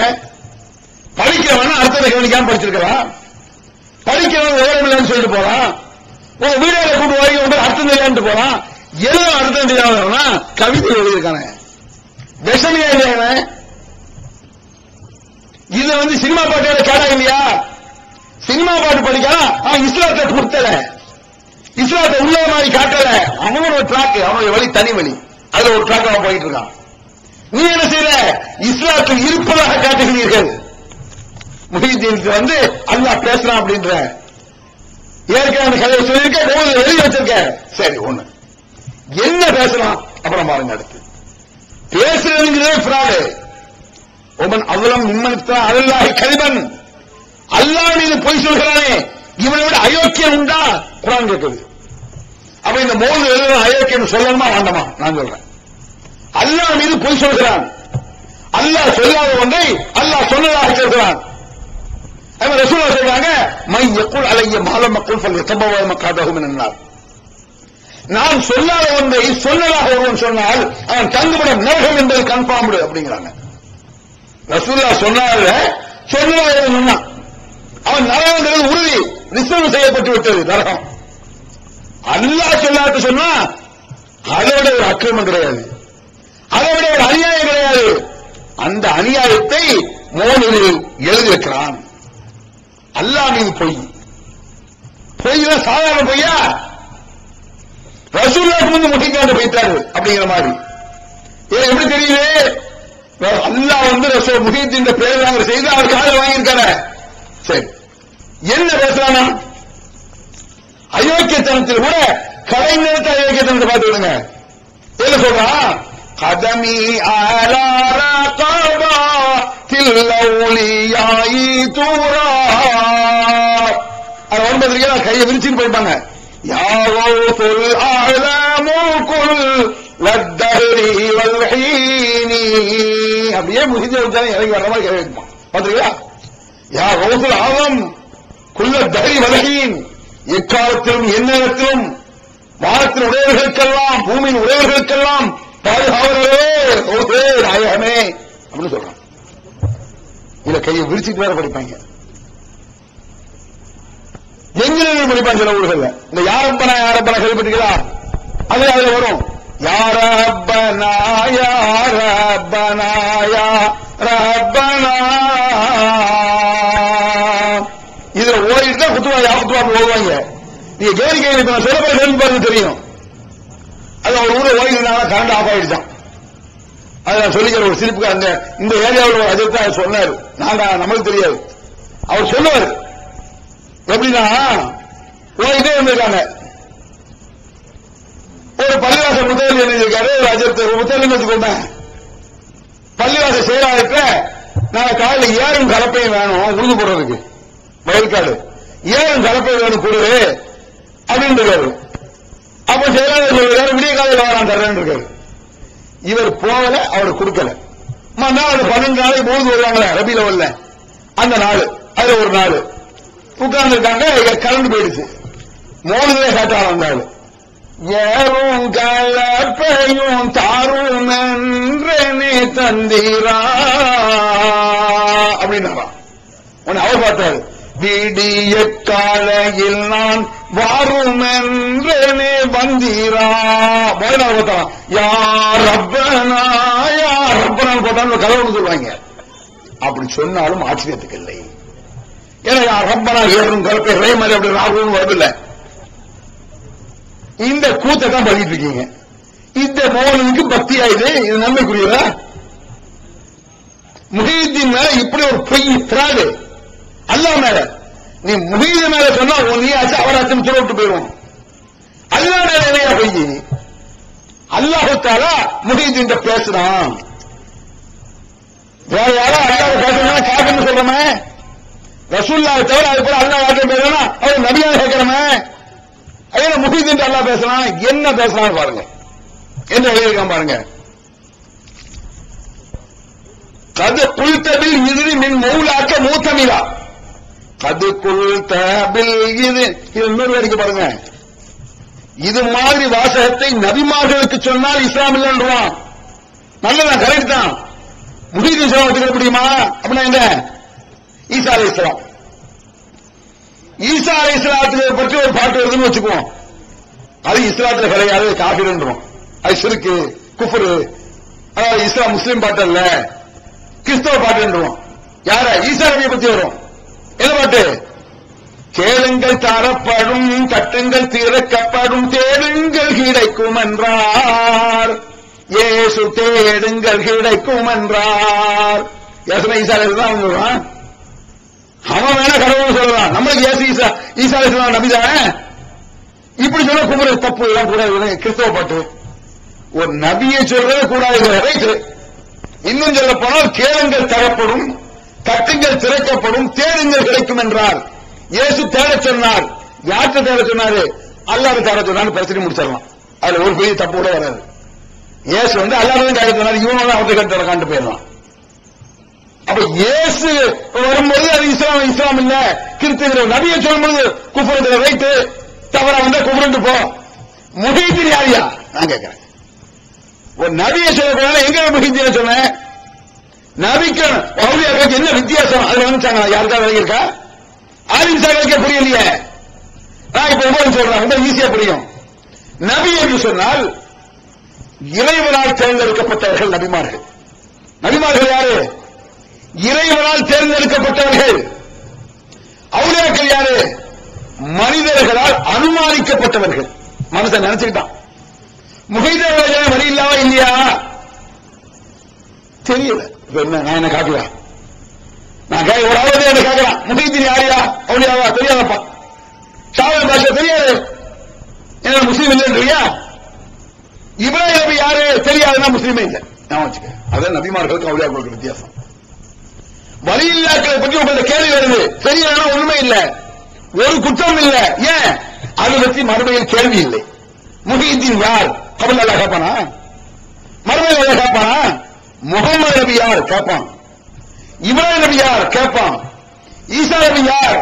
படிக்கிறவன் அர்த்தத்தை கவனிக்காம படிச்சிருக்கிறான், படிக்கிறவன் விவரம் இல்லைன்னு சொல்லிட்டு போறான், உங்க வீடியோல கூட்டு வரைக்கும் வந்து அர்த்தம் தெரியாமட்டு போறான். எல்லாம் அர்த்தம் தெரியாம கவிதை எழுதியிருக்கானே, விஷமியா இல்லையா? இது வந்து சினிமா பாட்டோட கேடா இல்லையா? சினிமா பாட்டு படிக்கலாம், இஸ்லாத்தை கொடுத்தல, இஸ்லாத்தை உள்ள மாதிரி காட்டல. அவன் ஒரு ட்ராக், அவனுடைய வழி தனி வழி, அதுல ஒரு ட்ராக் அவன் போயிட்டு இருக்கான். நீ என்ன செய்யற? இஸ்லாத்தில் இருப்பதாக காட்டுகிறீர்கள். முஹித்தீனுக்கு வந்து அல்லாஹ் பேசுறான் அப்படின்ற ஏற்கனவே அந்த கதையை சொல்லியிருக்க, எழுதி வச்சிருக்க. சரி ஒண்ணு என்ன பேசலாம், அப்புறம் பாருங்க அடுத்து. பேசுறதுங்கிறதே ஃப்ராடு. ஒமன் அவ்வளவு நிம்மனத்தா அல்லாஹ் கதிபன், அல்லாஹ் மீது பொய் சொல்கிறானே இவனை விட அயோக்கியம் உண்டா? குர்ஆன் கேட்குது. அப்ப இந்த மோது எழுதும் அயோக்கியம் சொல்லணுமா வேண்டாமா? நான் சொல்றேன். அல்லாஹ் மீது பொய் சொல்கிறான். அல்லாஹ் சொல்லாத ஒன்றை அல்லாஹ் சொன்னதாக சொல்கிறான். ரசூலுல்லாஹ் சொல்றாங்க, மை யக்குல் அலைய மால மக்கள் ஃபல்யதபவ மகாதஹு மினன்னார். நான் சொல்லாத ஒன்றை சொன்னதாக ஒருவன் சொன்னால் அவன் தங்குமிடம் நரகம் என்பது கன்ஃபார்ம்டு அப்படிங்கிறாங்க. ரசூலுல்லாஹ் சொன்னால சொன்னதாக சொன்னான், அவன் நரகங்கிறது உறுதி, நிச்சயம் செய்யப்பட்டு விட்டது நரகம். அல்லாஹ் சொல்லாத சொன்னா அதை விட ஒரு அக்கிரமம் கிடையாது, அதை விட ஒரு அநியாயம் கிடையாது. அந்த அநியாயத்தை மோனில் எழுதியிருக்கிறான். அல்லாஹ் மீது பொய், பொய்தான் சாதாரண பொய்யா? ரசூலுல்லாஹ் வந்து முட்டிக்காண்டு போயிட்டாரு அப்படிங்கிற மாதிரி. எப்படி தெரியுது? அல்லாஹ் வந்து ரசூல் முஹீத்தின் பேர் செய்து அவர் காதல் வாங்கியிருக்காரு. சரி, என்ன பேசுறானா? அயோக்கியத்தனத்தில் கூட கலைஞரத்தை அயோக்கியத்தனத்தை பார்த்துடுங்க. என்ன சொல்றான்? கதமி ஆலாரா தில்லௌலியாயி தூரா. அது ஒன்பது கையை விரிச்சுன்னு போயிட்டாங்க. யாவோல் ஆலமுகுல் வத்தஹரி வல்ஹீனி. அப்படியே முஹிஜ வச்சாலும் இறங்கி வர்ற மாதிரி கேட்பான். பாத்தீங்களா? யா கௌசுல் ஆலம் குல்ல தஹரி வல்ஹீன். எக்காலத்திலும் எந்நேரத்திலும் வானத்தின் உடையவர்களுக்கெல்லாம் பூமியின் உடையவர்களுக்கெல்லாம் பாதுகாவலரே ஓசே நாயகமே அப்படின்னு சொல்றான். இதுல கையை விரிச்சுட்டு வேற படிப்பாங்க. எங்கிருந்து படிப்பாங்க சில ஊர்கள்ல. இந்த யாரப்பனா யாரப்பனா கேள்விப்பட்டீங்களா? அதுல வரும் யாரப்பனா யாரப்பனா யாரப்பனா. இதுல ஓடிட்டு தான் குத்துவா யாக்குத்துவா ஓடுவாங்க. நீங்க கேள்வி இப்ப நான் சொல்ல போற கேள்வி பாருங்க தெரியும். அது ஒரு ஊரை ஓடினால கரண்ட் ஆஃப் ஆயிடுச்சான். அது நான் சொல்லிக்கிற ஒரு சிரிப்புக்கு அந்த இந்த ஏரியாவில் ஒரு அஜித் சொன்னாரு. நமக்கு தெரியாது. அவர் சொல்லுவார் எப்படின்னா, ஓடிட்டே இருந்திருக்காங்க. ஒரு பள்ளிவாசல் முத்தல் எழுதியிருக்காரு ஒரு அஜித். ஒரு முத்தல் வச்சுக்கோங்க, பள்ளிவாசல் செயலாளர்கிட்ட நாங்க காலையில் ஏறும் கலப்பையும் வேணும் உறுதி போடுறதுக்கு, வயல்காடு ஏறும் கலப்பையும் வேணும் கொடு அப்படின்னு இருக்காரு. அப்ப செயலாளர் சொல்றாரு விடிய காலையில் வரான் தர்றேன்னு இருக்காரு. இவர் போகல, அவரு கொடுக்கல. அது 12 நாளைக்கு போது வருவாங்களே ரபி லெவல்ல, அந்த நாள் அதுல ஒரு நாள் உட்கார்ந்து இருக்காங்க. கரண்ட் போயிடுச்சு. மோனதே காட்டாள வந்தாரு. ஏறும் கலப்பையும் தாரும் என்றே தந்தீரா அப்படின்னா உன்னை அவர் பார்த்தாரு. விடிய காலையில் நான் வாரும் என்றே வந்தீரா பார்த்தான். யார் ரப்பனா யார் ரப்பனா போட்டான்னு கதவுன்னு சொல்லுவாங்க. அப்படி சொன்னாலும் ஆச்சரியத்துக்கு இல்லை. ஏன்னா யார் ரப்பனா ஏறும் கலப்பை ரே மாதிரி அப்படி ராகுன்னு வரதில்லை. இந்த கூத்தை தான் பண்ணிட்டு இருக்கீங்க. இந்த மோகனுக்கு பக்தி ஆயுது. இது நன்மைக்குரியதா? முஹீத்தின் மேல இப்படி ஒரு பொய் திராடு அல்லாஹ் மேல. நீ முஹீத் மேல சொன்னா நீ ஆச்சு அவராச்சும் சொல்ல விட்டு போயிடுவோம். அல்லாஹ் மேல என்னையா பொய்? அல்லாஹு தஆலா முஹீத்தின் பேசுறான். வேற யாரோ அல்லாஹ் பேசுறா காஃபிர்னு சொல்றமே, ரசூலுல்லாஹ் தவிர அது போல அல்லாஹ் யார்கிட்ட பேசுறா அவர் நபியா கேட்கிறமே. அதே முஹீத்தின் அல்லாஹ் பேசுறான். என்ன பேசுறான்னு பாருங்க, என்ன எழுதியிருக்கான் பாருங்க. கது குல்தபில் இது மின் மௌலாக்க மூத்தமிழா. கது குல்தபில் இது இன்னொரு வரைக்கும் பாருங்க. இது மாதிரி வாசகத்தை நபிமார்களுக்கு சொன்னால் இஸ்லாம் இல்லைன்றான். நல்லதான், கரெக்ட் தான். முஹீத் இஸ்லாம் ஒத்துக்க முடியுமா அப்படின்னா என்ன? ஈசா அலைஹிஸ்ஸலாம், ஈசா அலைஹிஸ்ஸலாத்துக்கு பற்றி ஒரு பாட்டு வருதுன்னு வச்சுக்குவோம். அது இஸ்லாத்துல கிடையாது, காஃபிர்ன்றோம். அது ஷிர்க் குஃப்ர். அதாவது இஸ்லாம் முஸ்லிம் பாட்டு அல்ல, கிறிஸ்தவ பாட்டுன்றோம். யார? ஈசா நபியை பத்தி வரும். என்ன பாட்டு? கேளுங்கள் தரப்படும், கட்டுங்கள் திறக்கப்படும், தேடுங்கள் கிடைக்கும் என்றார் இயேசு. தேடுங்கள் கிடைக்கும் என்றார். யேசுனா ஈசா அலைஹிஸ்ஸலாம் சொல்றான். அவன் வேணா கடவுள் சொல்லலாம், நம்மளுக்கு ஏசு ஈசா அலைஹிஸ்ஸலாம் நபிதானே. இப்படி சொல்ல குமர தப்பு எல்லாம் கூட கிறிஸ்தவ பாட்டு. ஒரு நபியை சொல்றது கூடாது. இன்னும் சொல்ல போனால் கேளுங்கள் தரப்படும், தட்டுங்கள் திறக்கப்படும், தேடுங்கள் கிடைக்கும் என்றார். இயேசு தேட சொன்னார். யார்கிட்ட தேட சொன்னாரு? அல்லாஹ்வை தேட சொன்னான்னு பிரச்சனை முடிச்சிடலாம். அதுல ஒரு பெரிய தப்பு கூட வராது. இயேசு அல்லாஹ்வை தேட சொன்னார், இவனும் அவர்கிட்ட கண்டு போயிடலாம். அப்ப இயேசு வரும்போது அது இஸ்லாம் இல்ல, கிறிஸ்தவர்கள் நபியை சொல்லும்போது குஃப்ரு ரைட்டு, தவறா குஃப்ரு போ. முஹீதீன் யாரியா நான் கேட்கிறேன். ஒரு நபியை சொல்லக்கூடாது. எங்க முஹீதீன் சொன்னேன்? நபிக்கு அவுலியாக்களுக்கு என்ன வித்தியாசம்? அது வந்துச்சாங்க யாருக்காவது விளங்கியிருக்கா? ஆலிம் சாகளுக்கே புரியலையே. நான் இப்ப உங்களுக்கு சொல்றேன், ரொம்ப ஈஸியா புரியும். நபி என்று சொன்னால் இறைவனால் தேர்ந்தெடுக்கப்பட்டவர்கள் நபிமார்கள். நபிமார்கள் யாரு? இறைவனால் தேர்ந்தெடுக்கப்பட்டவர்கள். அவுலியாக்கள் யாரு? மனிதர்களால் அனுமானிக்கப்பட்டவர்கள். மனுஷன் நினைச்சுக்கிட்டான். முஹீதீன் வழி இல்லாம இல்லையா தெரியல. என்ன நான் என்ன காட்டுவா? நான் ஒரு ஆவது என்ன கேட்கலாம், முஹீதீன் யாரியா அவுலியாவா தெரியாதப்பா. ஷாவல் பாஷா தெரியாது, என்ன முஸ்லீம் இல்லையா? இப்ராஹிம் நபி யாரு தெரியாதுன்னா முஸ்லீமே இல்லை. நான் வச்சுக்க. அதான் நபிமார்களுக்கு அவுலியாக்களுக்கு வித்தியாசம். வலியில்லாக்களை பற்றி உங்களோட கேள்வி வருது, சரியான உண்மை இல்ல, ஒரு குற்றம் இல்ல. ஏன்? அதை பற்றி மறுமையில் கேள்வி இல்லை. முஹீதீன் யார்? கபல் அல்லா கேட்பானா? மறுமையில் அல்லா கேட்பானா? முகமது நபி யார் கேட்பான். இப்ராஹிம் நபி யார் கேட்பான். ஈசா நபி யார்,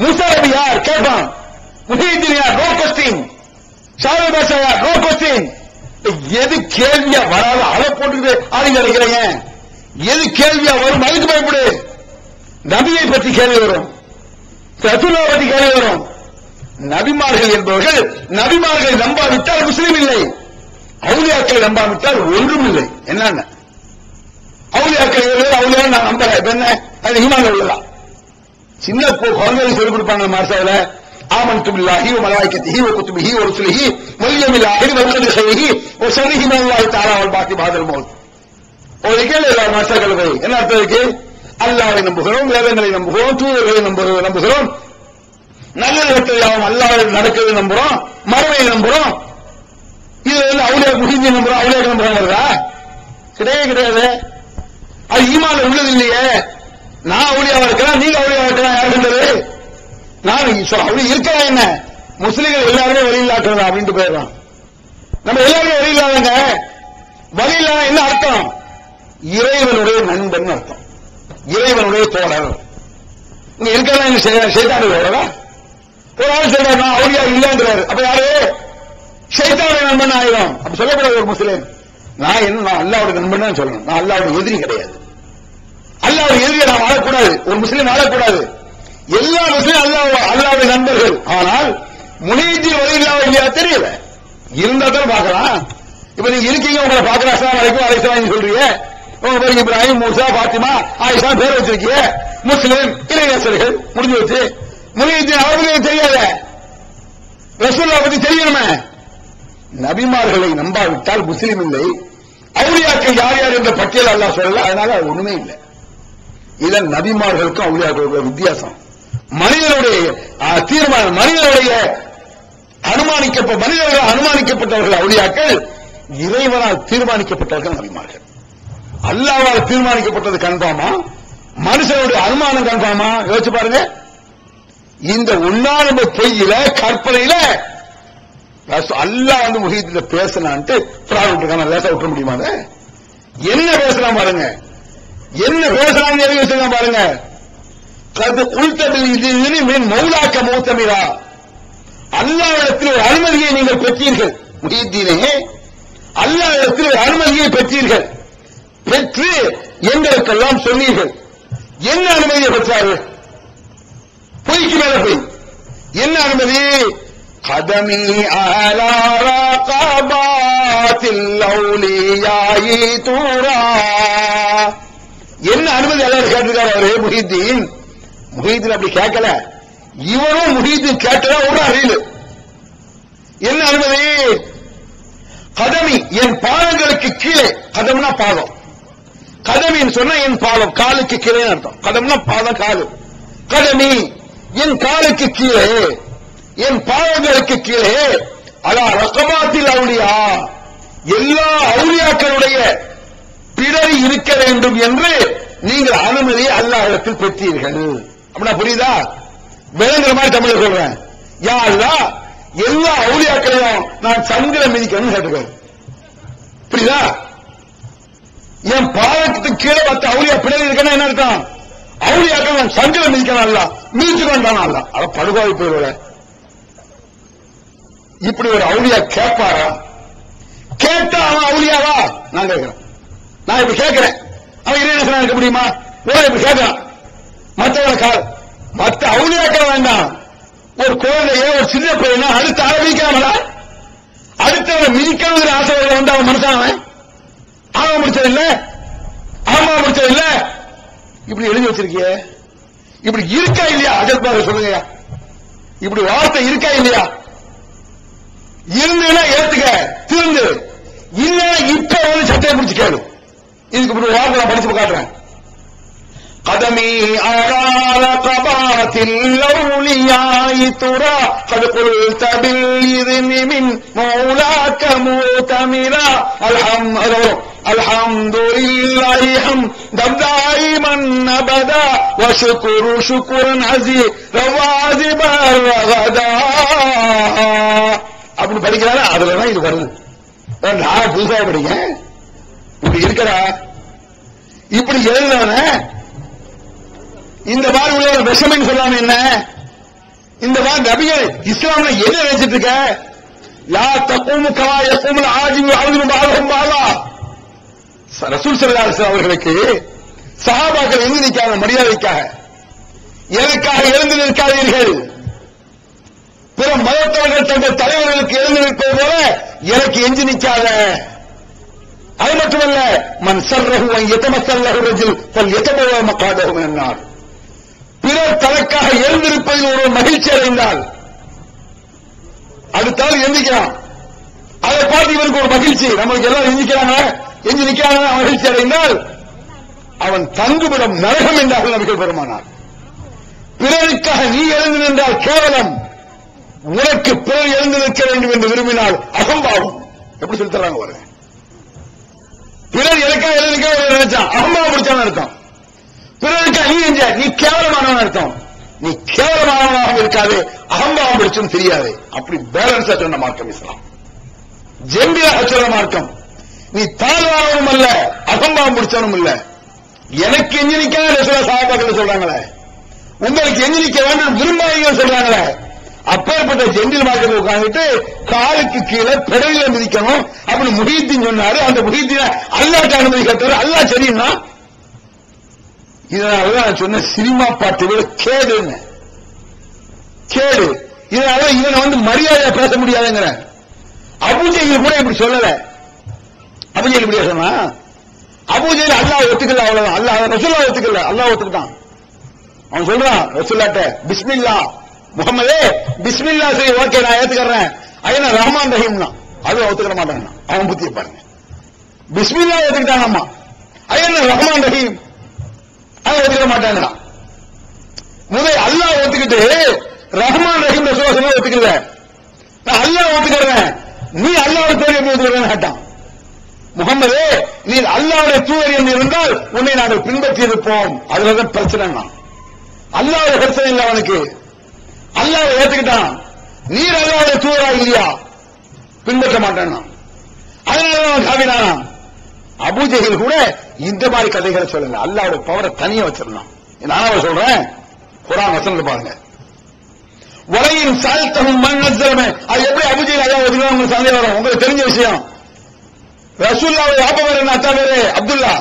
மூசா நபி யார் கேட்பான். முஹீதீன் யார்? No question. ஷாவல் பாஷா யார்? No question. எது கேள்வியா வராத அளவு போட்டு ஆளுங்க இருக்கிறீங்க. எது கேள்வியா வரும் அதுக்கு பயப்படு. நபியை பற்றி கேள்வி வரும், ரசூலுல்லாஹ் பற்றி கேள்வி வரும். நபிமார்கள் என்பவர்கள் நபிமார்களை நம்பாவிட்டால் முஸ்லீம் இல்லை, அவுலியாக்களை நம்பாவிட்டால் ஒன்றும் இல்லை. என்னென்ன அவுலியாக்கள் அவுலியா நான் நம்பல, என்ன அது ஈமான் உள்ளதான். சின்ன குழந்தைகளுக்கு சொல்லிக் கொடுப்பாங்க மாசாவில, ஆமன்து பில்லாஹி வ மலாயிகத்திஹி வ குதுபிஹி வ ருசுலிஹி வல் யௌமில் ஆகிர் வல் கத்ரி கைரிஹி வ ஷர்ரிஹி மினல்லாஹி தஆலா வல் பாக்கி பாதல் மௌத். ஒரு கேள்வி இல்ல மாசாக்கள் போய் என்ன அர்த்தம் இருக்கு? அல்லாஹ்வை நம்புகிறோம், வேதங்களை நம்புகிறோம், தூதர்களை நம்புகிறோம், நல்லவற்றை யாவும் அல்லாஹ்வை நடக்கிறது நம்புறோம், மறுமையை நம்புறோம். இது அவுலியா முஹீதீன் நம்புறோம், அவுலியா நம்புறோம் வருதா? கிடையாது. அது ஈமான்ல உள்ளது இல்லையே. நான் அவுலியாவா இருக்கிறேன், நீங்க அவுலியாவா இருக்கலாம், யாரு இருந்தது? நான் அப்படி இருக்கா என்ன? முஸ்லிம்கள் எல்லாருமே வழி இல்லாக்கிறதா அப்படின்ட்டு போயிடலாம். நம்ம எல்லாருமே வழி இல்லாதங்க. வழி இல்லாத என்ன அர்த்தம்? இறைவனுடைய நண்பன் அர்த்தம், இறைவனுடைய தோழர். இங்க இருக்கலாம் ஷைத்தானுடைய ஒரு ஆள் சொல்றாரு நான் அவுலியா இல்லைன்றாரு. அப்ப யாரு? ஷைத்தானுடைய நண்பன் ஆயிடும். அப்ப சொல்லக்கூடாது ஒரு முஸ்லிம். நான் அல்லாஹ்வுடைய நண்பன் தான் சொல்லணும். நான் அல்லாஹ்வுடைய எதிரி கிடையாது. அல்லாஹ்வுடைய எதிரியை நான் வாழக்கூடாது, ஒரு முஸ்லிம் வாழக்கூடாது. எல்லா முஸ்லிம் அல்லாஹ்வுடைய நண்பர்கள். ஆனால் முஹீதீன் வழி இல்லாம இல்லையா தெரியல, இருந்தா தான் பார்க்கலாம். இப்ப நீங்க இருக்கீங்க, உங்களை பார்க்கிற அஸ்ஸலாமு அலைக்கும் அலைஹிஸ்ஸலாம் சொல்றீங்க. உங்க பேர் இப்ராஹிம், மூசா, பாத்திமா, ஆயிஷா பேர் வச்சிருக்கீங்க. முஸ்லிம் இளைஞர்கள் முடிஞ்சு வச்சு. முஹீதீன் அவர்களுக்கு தெரியாத, ரசூலுல்லாஹ் பத்தி தெரியணுமே. நபிமார்களை நம்பாவிட்டால் முஸ்லிம் இல்லை. அவுலியாக்கள் யார் யார் என்ற பட்டியல் அல்லாஹ் சொல்லல, அதனால ஒண்ணுமே இல்லை. இதன் நபிமார்களுக்கும் அவுலியாக்களுக்கும் வித்தியாசம். மனிதனுடைய தீர்மானம், மனிதர்கள் அனுமானிக்கப்பட்டவர்கள் அவுலியாக்கள், இறைவனால் தீர்மானிக்கப்பட்டவர்கள் நபிமார்கள். அல்லாஹ்வால் தீர்மானிக்கப்பட்டது கன்ஃபார்மா, மனுஷனுடைய அனுமானம் கன்ஃபார்மா? யோசிச்சு பாருங்க. இந்த உண்ணாநிலை பொய்யில கற்பனையில அல்லாஹ் முஹீதீன் பேசலான்ட்டு பிரார்த்தனை லேசா விட்டுற முடியுமா? என்ன பேசலாம் பாருங்க, என்ன பேசலாம் பாருங்க. கது உள்தபில் இது மௌலாக்க மௌத்தமிரா, அல்லாஹ்விடத்தில் ஒரு அனுமதியை நீங்கள் பெற்றீர்கள். முஹீதீனே, அல்லாஹ்விடத்தில் ஒரு அனுமதியை பெற்றீர்கள். பெற்று எங்களுக்கெல்லாம் சொன்னீர்கள். என்ன அனுமதியை பெற்றார்கள்? பொய்க்கு மேல போய் என்ன அனுமதி? கதமி அலா ரகபாத்தில் அவுலியாயி தூரா. என்ன அனுமதி அல்லாஹ் கேட்டிருக்காரு அவரு? முஹீதீன் அப்படி கேட்கல, இவனும் முஹீதீன் கேட்டதா ஒரு அறிவு. என்ன அனுமதி? கதமி என் பாதங்களுக்கு கீழே. கதம்னா பாதம், கதமின்னு சொன்னா என் பாதம், காலுக்கு கீழே அர்த்தம். கதம்னா பாதம், காலு. கதமி என் காலுக்கு கீழே, என் பாதங்களுக்கு கீழே. அலா ரகபாத்தில் அவுலியா, எல்லா அவுலியாக்களுடைய பிறவி இருக்க வேண்டும் என்று நீங்கள் அனுமதியை அல்லாஹ்விடத்தில் பெற்றீர்கள். அப்படின்னா புரியுதா? விளங்குற மாதிரி தமிழ் சொல்றேன். யா அல்லாஹ், எல்லா அவுலியாக்களையும் நான் சங்கில மிதிக்கணும்னு கேட்டுக்கிறேன். புரியுதா? என் பாதத்துக்கு கீழே 10 அவுலியா பிறவி இருக்கணும். என்ன அர்த்தம்? அவுலியாக்கள் நான் சங்கில மிதிக்கணும். அல்ல மிதிச்சுக்கொண்டான். அல்ல அத படுகோவை போயிடுவ. இப்படி ஒரு அவுலியா கேட்பாரா? கேட்டா அவன் அவுலியாவா? நான் கேட்கிறேன். நான் இப்ப கேட்கிறேன், அவன் இறைவன் இருக்க முடியுமா? இப்படி கேட்கிறான். மற்ற அவுலியாக்கள் வேண்டாம். ஒரு குழந்தைய, ஒரு சின்ன பையனா அடுத்த ஆளை மிதிக்காமல, அடுத்தவரை மிதிக்காம ஆசை வந்து அவன் மனுஷன் ஆக முடிச்சதில்ல, ஆமா முடிச்சதில்ல. இப்படி எழுதி வச்சிருக்கிய, இப்படி இருக்கா இல்லையா? அஜல்பாக சொல்லுங்க, இப்படி வார்த்தை இருக்கா இல்லையா? இருந்துன்னா ஏத்துக்க, திருந்து. இல்ல இப்ப வந்து சட்டையை பிடிச்சு கேளு. இதுக்கு இப்படி வார்த்தை நான் படிச்சு காட்டுறேன். قدمي على رقبات الأولياء ترى قد قلت بالإذن من مولاك مؤتمرا الحمد لله حمدا دائما أبدا وشكر شكرا عزيزا واجبا رغدا. அப்படி படிக்கிறாரு. அதுலதான் இது வருது. நான் புதுசா படிங்க. இப்படி இருக்கிறா, இப்படி எழுதுனவன இந்த மாதிரி உள்ள விஷமன்னு சொல்லாம என்ன? இந்த மாதிரி நபிகள் இஸ்லாம்ல என்ன நினைச்சிட்டு இருக்க? லா தக்கூமு கமா யகூமுல் ஆஜிமு அவுது பாலஹும் பாலா. ரசூல் ஸல்லல்லாஹு அலைஹி வஸல்லம் அவர்களுக்கு சஹாபாக்கள் எங்க நிக்காங்க? மரியாதைக்காக. எனக்காக எழுந்து நிற்காதீர்கள். பிற மதத்தவர்கள் தங்கள் தலைவர்களுக்கு எழுந்து நிற்பது போல எனக்கு எஞ்சி நிற்காத. அது மட்டுமல்ல, மன் சர்ரஹு அன் யதமஸ்ஸல்லஹு ரஜுல் ஃபல்யதபவ மகாதஹு மினன் நார். பிறர் தனக்காக எழுந்திருப்பதில் ஒரு மகிழ்ச்சி அடைந்தால் அடுத்தால் எந்திக்கிறான். அதை பார்த்து இவருக்கு ஒரு மகிழ்ச்சி, நம்மளுக்கு எல்லாம் எந்திக்கிறாங்க, எஞ்சி நிற்கிறாங்க, மகிழ்ச்சி அடைந்தால் அவன் தங்குமிடம் நரகம் என்றார்கள் நபிகள் பெருமானார். பிறருக்காக நீ எழுந்து நின்றால் கேவலம், உனக்கு பிறர் எழுந்து நிற்க வேண்டும் என்று விரும்பினால் அகம்பாவம். எப்படி சொல்லி தர்றாங்க பாருங்க. பிறர் எனக்காக எழுந்து நிற்க நினைச்சான், அகம்பாவம் பிடிச்சான்னு அர்த்தம். பிறருக்கா நீ எஞ்ச, நீ கேவலமானவன் அர்த்தம். நீ கேவலமானவனாக இருக்காது, அகம்பாவம் பிடிச்சும் தெரியாது. அப்படி பேலன்ஸா சொன்ன மார்க்கம் இஸ்லாம். ஜெம்பியாக சொல்ற மார்க்கம். நீ தாழ்வானவனும் அல்ல, அகம்பாவம் பிடிச்சவனும் இல்ல. எனக்கு எஞ்சி நிற்காத சில சஹாபாக்கள் சொல்றாங்களே, உங்களுக்கு எஞ்சி நிற்க வேண்டும் விரும்பாதீங்க சொல்றாங்களே, அப்பேற்பட்ட ஜெண்டில் மார்க்கெட் உட்கார்ந்துட்டு காலுக்கு கீழே பிறவில மிதிக்கணும் அப்படி முஹீத்தீன் சொன்னாரு. அந்த முஹீத்தீன அல்லாஹ்ட்ட அனுமதி கேட்டாரு. அல்லாஹ் சரின்னா இதனாலதான் நான் சொன்ன சினிமா பாட்டு விட கேடுன்னு கேடு. இதனால இவனை வந்து மரியாதையா பேச முடியாதுங்கிற. அபூஜையில் கூட இப்படி சொல்லல. அபூஜையில் இப்படியா சொன்னா? அபூஜையில் அல்லாஹ் ஒத்துக்கல, அவ்வளவுதான். அல்லாஹ் ரசூலுல்லாஹ் ஒத்துக்கல, அல்லாஹ் ஒத்துக்கிட்டான். அவன் சொல்றான் ரசூலுல்லாஹ்ட்ட, பிஸ்மில்லா முகமதே பிஸ்மில்லா சரி, ஓகே நான் ஏத்துக்கிறேன். ஐயா ரஹ்மான் ரஹீம்னா அது ஒத்துக்கிற மாட்டான். அவன் புத்திய பாருங்க. பிஸ்மில்லா ஏத்துக்கிட்டான். அம்மா ஐயா ரஹ்மான் ரஹீம் அதை ஒத்துக்க மாட்டாங்க. முதல் அல்லாஹ் ஒத்துக்கிட்டு ரஹ்மான் ரஹீம் சொல்ல ஒத்துக்கல. நான் அல்லாஹ் ஒத்துக்கிறேன், நீ அல்லாஹ்வுடைய தூதர் எப்படி ஒத்துக்கிறேன்னு கேட்டான். முகமதே நீ அல்லாஹ்வுடைய தூதர் என்று இருந்தால் உன்னை நாங்கள் பின்பற்றி இருப்போம். அதுலதான் பிரச்சனை. அல்லாஹ்வுடைய பிரச்சனை இல்லை அவனுக்கு. அல்லாஹ் ஏத்துக்கிட்டான். நீர் அல்லாஹ்வுடைய தூதரா இல்லையா? பின்பற்ற மாட்டான். அதனால அவன் காவினானா? அபூஜஹில் கூட இந்த மாதிரி கதைகளை சொல்லுங்க. அல்லாஹ்வுடைய பவரை தனியா வச்சிருந்தான். நான் சொல்றேன், குர்ஆன் வசனத்தை பாருங்க. வலையின் சால்தஹும் மன் நஸ்ஸலமே. அது எப்படி அபூஜஹில் அல்லாஹ் ஒதுக்குறான் உங்களுக்கு சந்தேகம் வரும். உங்களுக்கு தெரிஞ்ச விஷயம். ரசூலுல்லாஹ்வுடைய அப்பா பேர் என்ன? அத்தா பேரு அப்துல்லா.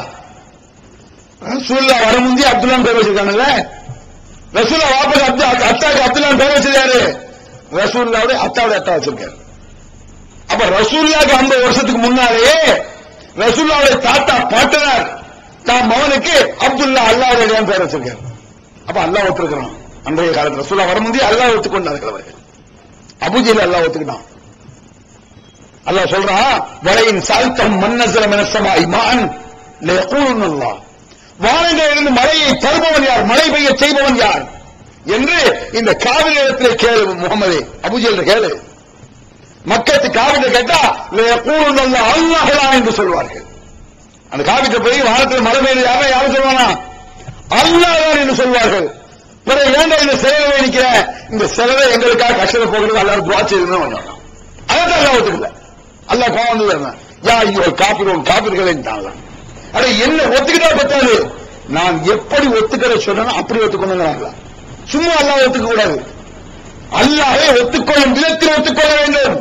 ரசூலுல்லாஹ் வர முந்தி அப்துல்லான்னு பேர் வச்சிருக்காங்கல்ல. ரசூலுல்லாஹ் வாப்பா அத்தாக்கு அப்துல்லான்னு பேர் வச்சது யாரு? ரசூலுல்லாஹ்வுடைய அத்தாவுடைய அத்தா வச்சிருக்காரு. அப்ப ரசூலுல்லாஹ்க்கு 50 வருஷத்துக்கு முன்னாலேயே ரசூலுல்லாஹ்வுடைய தாத்தா பாட்டனார் தான் மகனுக்கு அப்துல்லா அல்லாஹ்வுடைய பேர் வச்சிருக்காரு. அப்ப அல்லாஹ் ஒத்துக்கிறான். அன்றைய காலத்தில் ரசூலுல்லாஹ் வர முந்தி அல்லாஹ் ஒத்துக்கொண்டார்கள். அபூஜஹில் அல்லாஹ் ஒத்துக்கிட்டான். அல்லாஹ் சொல்றான், வலையின் சால்தம் மன்னஸல மினஸ் ஸமாஇ மாஅன் லயகூலுன் அல்லாஹ். வானங்களிலிருந்து மழையை தருபவன் யார், மழை பெய்ய செய்பவன் யார் என்று இந்த காவிரி இடத்திலே கேளு முகமதே, அபூஜஹில் கேளு. மக்கத்து காவிட்ட கேட்டா அல்லாஹ்லா என்று சொல்வார்கள். அந்த காவிட்ட போய் வானத்தில் மழை பெய்து யாரும் சொல்வானா? அல்லாஹ் என்று சொல்வார்கள். பிறகு ஏண்டா இந்த செலவை நிக்கிற, இந்த செலவை எங்களுக்காக கஷ்டத்தை போகிறது எல்லாரும் துவா செய்யணும். அதான் அல்லாஹ் ஒத்துக்கல. அல்லாஹ் கோவம் வந்து யா ஐயோ காபிர்கள் அட என்ன ஒத்துக்கிட்டா பத்தாது, நான் எப்படி ஒத்துக்கிற சொன்னா அப்படி ஒத்துக்கொண்டு சும்மா அல்லாஹ் ஒத்துக்க கூடாது. அல்லாஹ்வை ஒத்துக்கொள்ளும் விதத்தில் ஒத்துக்கொள்ள வேண்டும்.